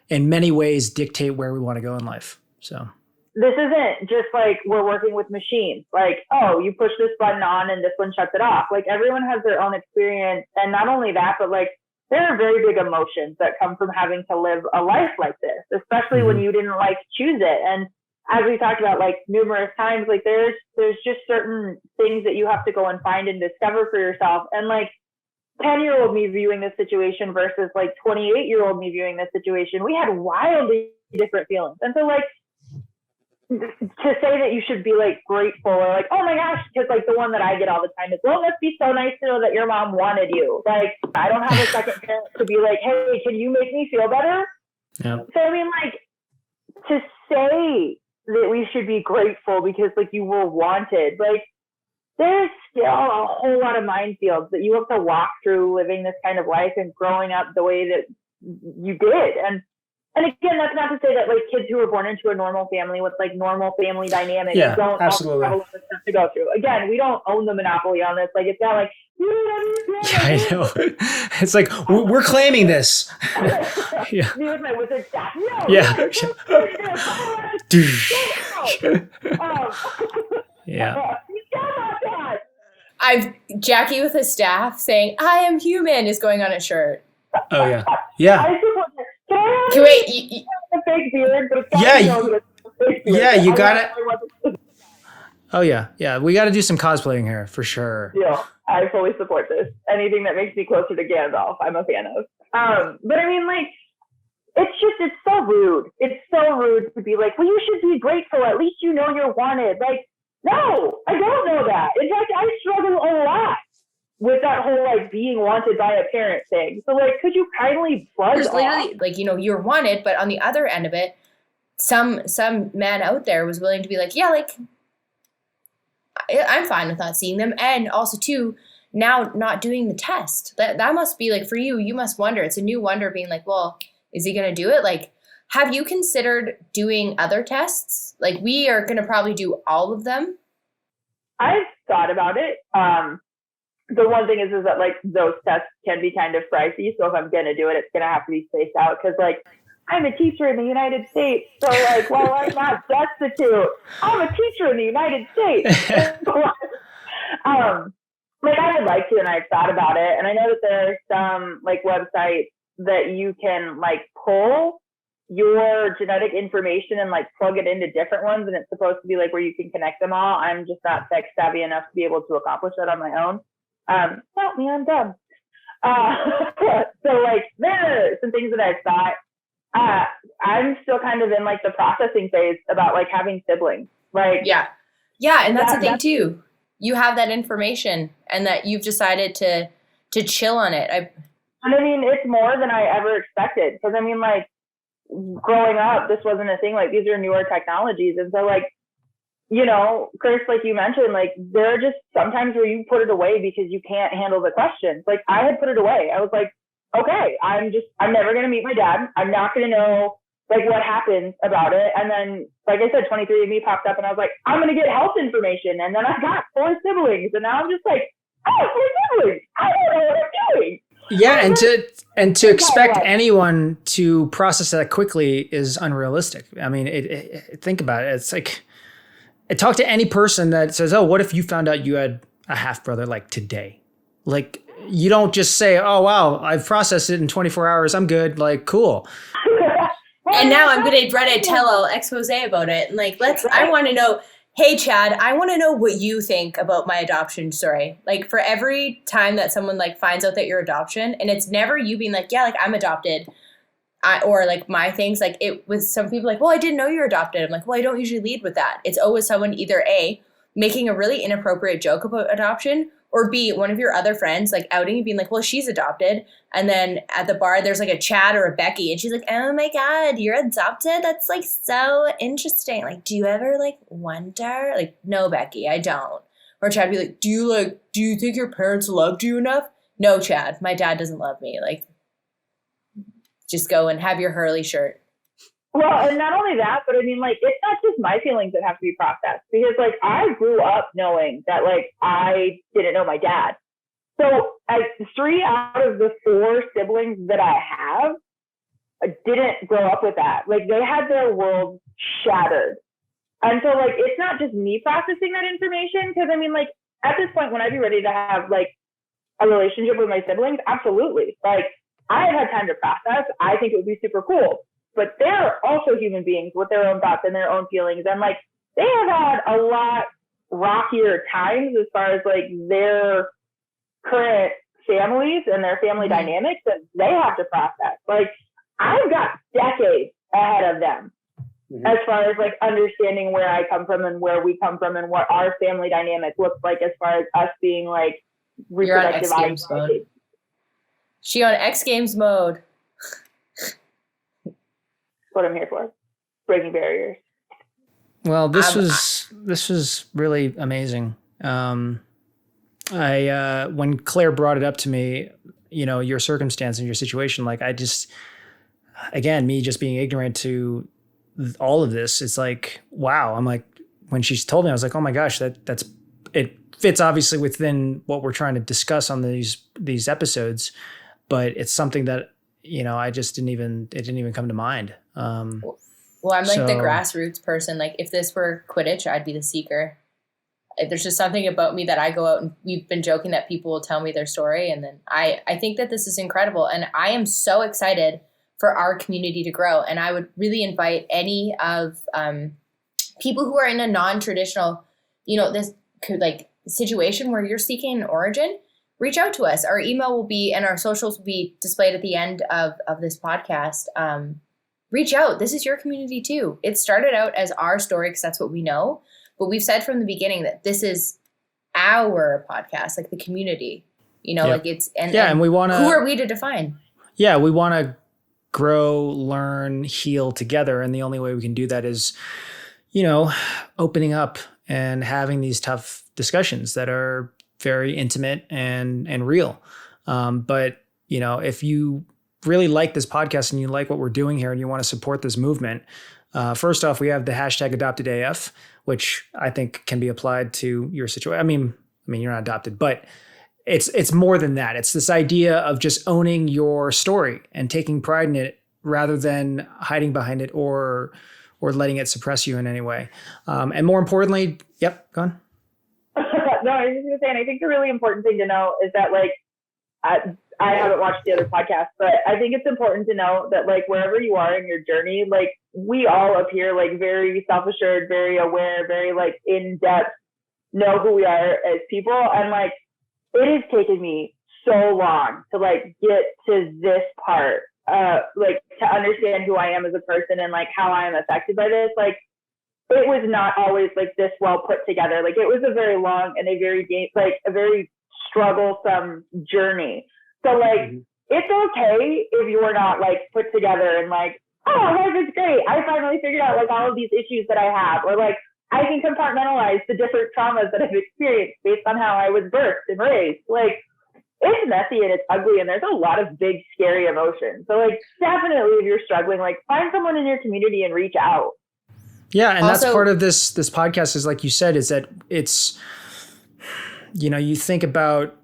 in many ways dictate where we want to go in life. So this isn't just like we're working with machines. Like, oh, you push this button on and this one shuts it off. Like, everyone has their own experience. And not only that, but like, there are very big emotions that come from having to live a life like this, especially when you didn't like choose it. And as we talked about like numerous times, like there's just certain things that you have to go and find and discover for yourself. And like 10-year-old me viewing this situation versus like 28-year-old me viewing this situation, we had wildly different feelings. And so like, to say that you should be like grateful or like, oh my gosh, because like the one that I get all the time is, well, it must be so nice to know that your mom wanted you. Like, I don't have a second parent to be like, hey, can you make me feel better? Yep. So I mean, like, to say that we should be grateful because like you were wanted, like there's still a whole lot of minefields that you have to walk through living this kind of life and growing up the way that you did. And again, that's not to say that like kids who were born into a normal family with like normal family dynamics don't absolutely have a lot of stuff to go through. Again, we don't own the monopoly on this. Like, it's not like, you don't understand. Yeah, I know. It's like, we're claiming this. Yeah. Me with my wizard staff. No. Yeah. Yeah. Jaci with a staff saying, I am human is going on a shirt. Oh, yeah. Yeah. I support that. Okay, wait. A fake beard, but yeah, you got it. Oh, yeah. Yeah, we got to do some cosplaying here for sure. Yeah, I fully support this. Anything that makes me closer to Gandalf, I'm a fan of. But I mean, like, it's so rude. It's so rude to be like, well, you should be grateful. At least you know you're wanted. Like, no, I don't know that. In fact, I struggle a lot with that whole like being wanted by a parent thing. So like, could you kindly buzz off? Like, you know, you're wanted, but on the other end of it, some man out there was willing to be like, yeah, like, I'm fine with not seeing them. And also too, now not doing the test. That must be like, for you must wonder. It's a new wonder being like, well, is he going to do it? Like, have you considered doing other tests? Like, we are going to probably do all of them. I've thought about it. The one thing is that like those tests can be kind of pricey. So if I'm going to do it, it's going to have to be spaced out. Cause like I'm a teacher in the United States. So like, while I'm not destitute, I'm a teacher in the United States. Like I would like to, and I've thought about it. And I know that there are some like websites that you can like pull your genetic information and like plug it into different ones. And it's supposed to be like where you can connect them all. I'm just not tech savvy enough to be able to accomplish that on my own. Help me, I'm dumb. So like there are some things that I've thought. I'm still kind of in like the processing phase about like having siblings. Like yeah, and that's the thing too. You have that information, and that you've decided to chill on it. I mean, it's more than I ever expected. Because I mean, like growing up, this wasn't a thing. Like these are newer technologies, and so like, you know, Chris, like you mentioned, like there are just sometimes where you put it away because you can't handle the questions. Like I had put it away. I was like, okay, I'm never going to meet my dad. I'm not going to know like what happens about it. And then, like I said, 23andMe popped up and I was like, I'm going to get health information. And then I got 4 siblings and now I'm just like, oh, 4 siblings. I don't know what I'm doing. Yeah, and to expect anyone to process that quickly is unrealistic. I mean, think about it. It's like, talk to any person that says, "Oh, what if you found out you had a half brother like today?" Like, you don't just say, "Oh, wow, I've processed it in 24 hours. I'm good." Like, cool. And now I'm going to write a tell-all expose about it. And like, I want to know, hey, Chad, I want to know what you think about my adoption story. Like, for every time that someone like finds out that you're adoption, and it's never you being like, yeah, like I'm adopted, or like my things, like it was some people like, well, I didn't know you're adopted. I'm like, well, I don't usually lead with that. It's always someone either A, making a really inappropriate joke about adoption, or B, one of your other friends like outing you, being like, well, she's adopted. And then at the bar, there's like a Chad or a Becky, and she's like, oh my God, you're adopted? That's like so interesting. Like, do you ever like wonder? Like, no, Becky, I don't. Or Chad be like, do you think your parents loved you enough? No, Chad, my dad doesn't love me. Like, just go and have your Hurley shirt. Well, and not only that, but I mean, like, it's not just my feelings that have to be processed, because like I grew up knowing that like I didn't know my dad. So as 3 out of the 4 siblings that I have didn't grow up with that. Like, they had their world shattered. And so like, it's not just me processing that information. Cause I mean, like at this point, when I'd be ready to have like a relationship with my siblings, absolutely. Like, I have had time to process. I think it would be super cool. But they're also human beings with their own thoughts and their own feelings. And like, they have had a lot rockier times as far as like their current families and their family dynamics that they have to process. Like, I've got decades ahead of them as far as like understanding where I come from and where we come from and what our family dynamic looks like as far as us being like reproductive. You're on X Games mode. She on X Games mode. What I'm here for, breaking barriers. Well, this was really amazing. When Claire brought it up to me, you know, your circumstance and your situation, like I just, again, me just being ignorant to all of this, it's like, wow. I'm like, when she told me, I was like, oh my gosh, that's it fits obviously within what we're trying to discuss on these episodes, but it's something that, you know, it didn't even come to mind. Well, I'm like the grassroots person. Like, if this were Quidditch, I'd be the seeker. There's just something about me that I go out and we've been joking that people will tell me their story. And then I think that this is incredible. And I am so excited for our community to grow. And I would really invite any of people who are in a non-traditional, you know, this could like situation where you're seeking an origin, reach out to us. Our email will be, and our socials will be displayed at the end of this podcast. Reach out. This is your community too. It started out as our story because that's what we know. But we've said from the beginning that this is our podcast, like the community, you know, like it's, and we want to, who are we to define? Yeah. We want to grow, learn, heal together. And the only way we can do that is, you know, opening up and having these tough discussions that are very intimate and real. But, you know, if you really like this podcast and you like what we're doing here and you want to support this movement, first off, we have the hashtag AdoptedAF, which I think can be applied to your situation. I mean, you're not adopted, but it's more than that. It's this idea of just owning your story and taking pride in it rather than hiding behind it or letting it suppress you in any way. And more importantly, yep, go on. No, I was just going to say, and I think the really important thing to know is that, like, I haven't watched the other podcast, but I think it's important to know that, like, wherever you are in your journey, like, we all appear, like, very self-assured, very aware, very, like, in-depth, know who we are as people. And, like, it has taken me so long to, like, get to this part, like, to understand who I am as a person and, like, how I am affected by this. Like, it was not always like this well put together. Like, it was a very long and a very strugglesome journey. So like, it's okay if you are not like put together and like, oh, life is great. I finally figured out like all of these issues that I have, or like I can compartmentalize the different traumas that I've experienced based on how I was birthed and raised. Like, it's messy and it's ugly and there's a lot of big, scary emotions. So like, definitely if you're struggling, like find someone in your community and reach out. Yeah. And also, that's part of this podcast is, like you said, is that it's, you know, you think about,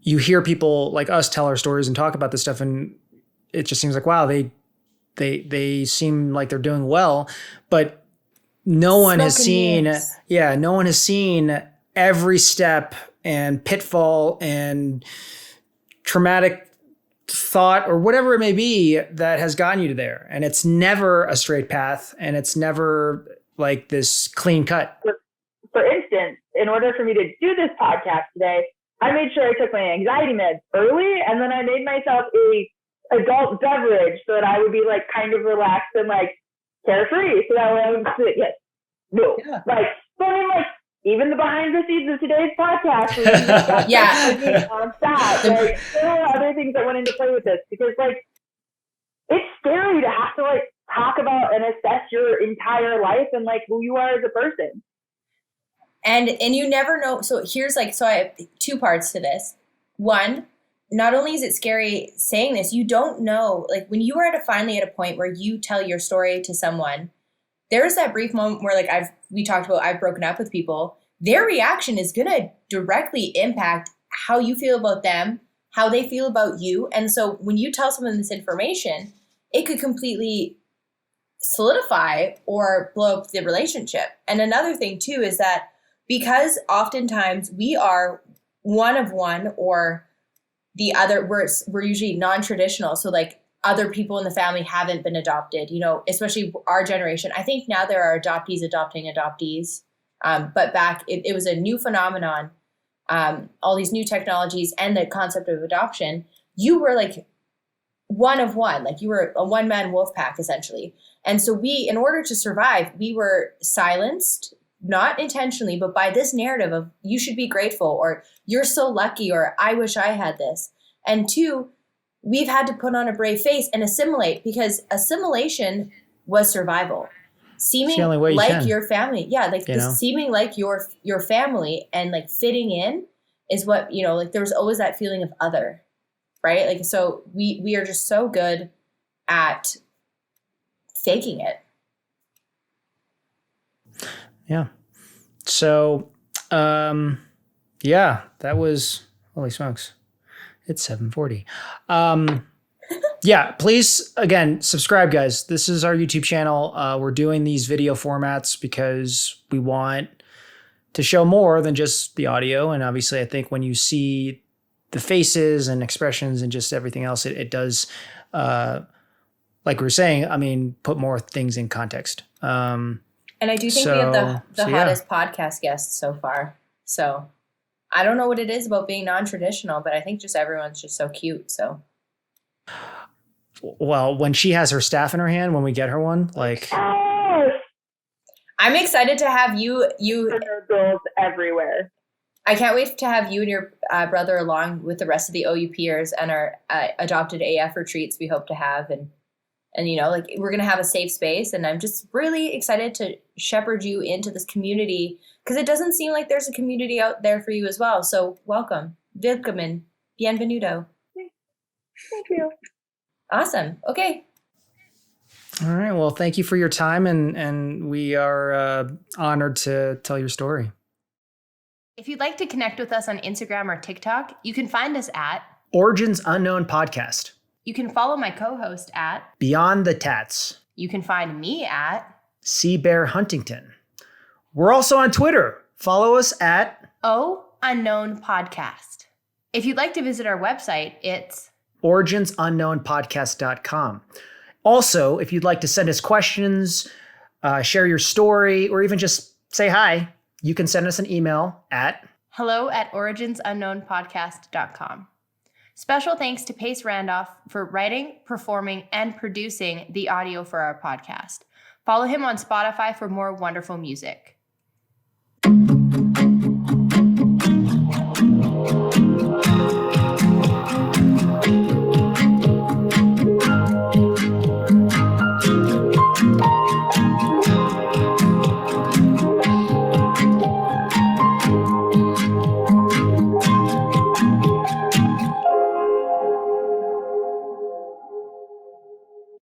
you hear people like us tell our stories and talk about this stuff, and it just seems like, wow, they seem like they're doing well, but no one has seen every step and pitfall and traumatic thought or whatever it may be that has gotten you to there. And it's never a straight path, and it's never like this clean cut. For instance, in order for me to do this podcast today, I made sure I took my anxiety meds early, and then I made myself a adult beverage so that I would be like kind of relaxed and like carefree. So that way I would sit, like, so I mean, like, even the behind the scenes of today's podcast, on that, like, there are other things that went into play with this, because like, it's scary to have to like talk about and assess your entire life and like who you are as a person. And you never know. So here's like, so I have two parts to this. One, not only is it scary saying this, you don't know, like when you are finally at a point where you tell your story to someone, there's that brief moment where like we talked about, I've broken up with people. Their reaction is going to directly impact how you feel about them, how they feel about you. And so when you tell someone this information, it could completely solidify or blow up the relationship. And another thing too is that because oftentimes we are one of one or the other, we're usually non-traditional. So like other people in the family haven't been adopted, you know, especially our generation. I think now there are adoptees adopting adoptees. But back, it was a new phenomenon, all these new technologies and the concept of adoption. You were like one of one, like you were a one-man wolf pack essentially. And so in order to survive, we were silenced, not intentionally, but by this narrative of you should be grateful, or you're so lucky, or I wish I had this. And two, we've had to put on a brave face and assimilate, because assimilation was survival. Seeming like your family. Yeah, like seeming like your family and like fitting in is what, you know, like there was always that feeling of other, right? Like, so we are just so good at faking it. Yeah. So, yeah, that was, holy smokes. It's 7:40. Yeah, please, again, subscribe, guys. This is our YouTube channel. We're doing these video formats because we want to show more than just the audio. And obviously, I think when you see the faces and expressions and just everything else, it does, like we were saying, I mean, put more things in context. And I do think we have the hottest podcast guests so far. So I don't know what it is about being non-traditional, but I think just everyone's just so cute. So. Well, when she has her staff in her hand, when we get her one, like. I'm excited to have you girls everywhere. I can't wait to have you and your brother along with the rest of the OU peers and our adopted AF retreats we hope to have. And you know, like we're going to have a safe space, and I'm just really excited to shepherd you into this community, because it doesn't seem like there's a community out there for you as well. So welcome. Willkommen. Bienvenido. Thank you. Awesome. Okay. All right. Well, thank you for your time, and we are honored to tell your story. If you'd like to connect with us on Instagram or TikTok, you can find us at Origins Unknown Podcast. You can follow my co-host at Beyond the Tats. You can find me at Sea Bear Huntington. We're also on Twitter. Follow us at Unknown Podcast. If you'd like to visit our website, it's originsunknownpodcast.com. Also, if you'd like to send us questions, share your story, or even just say hi, you can send us an email at hello@originsunknownpodcast.com. Special thanks to Pace Randolph for writing, performing, and producing the audio for our podcast. Follow him on Spotify for more wonderful music.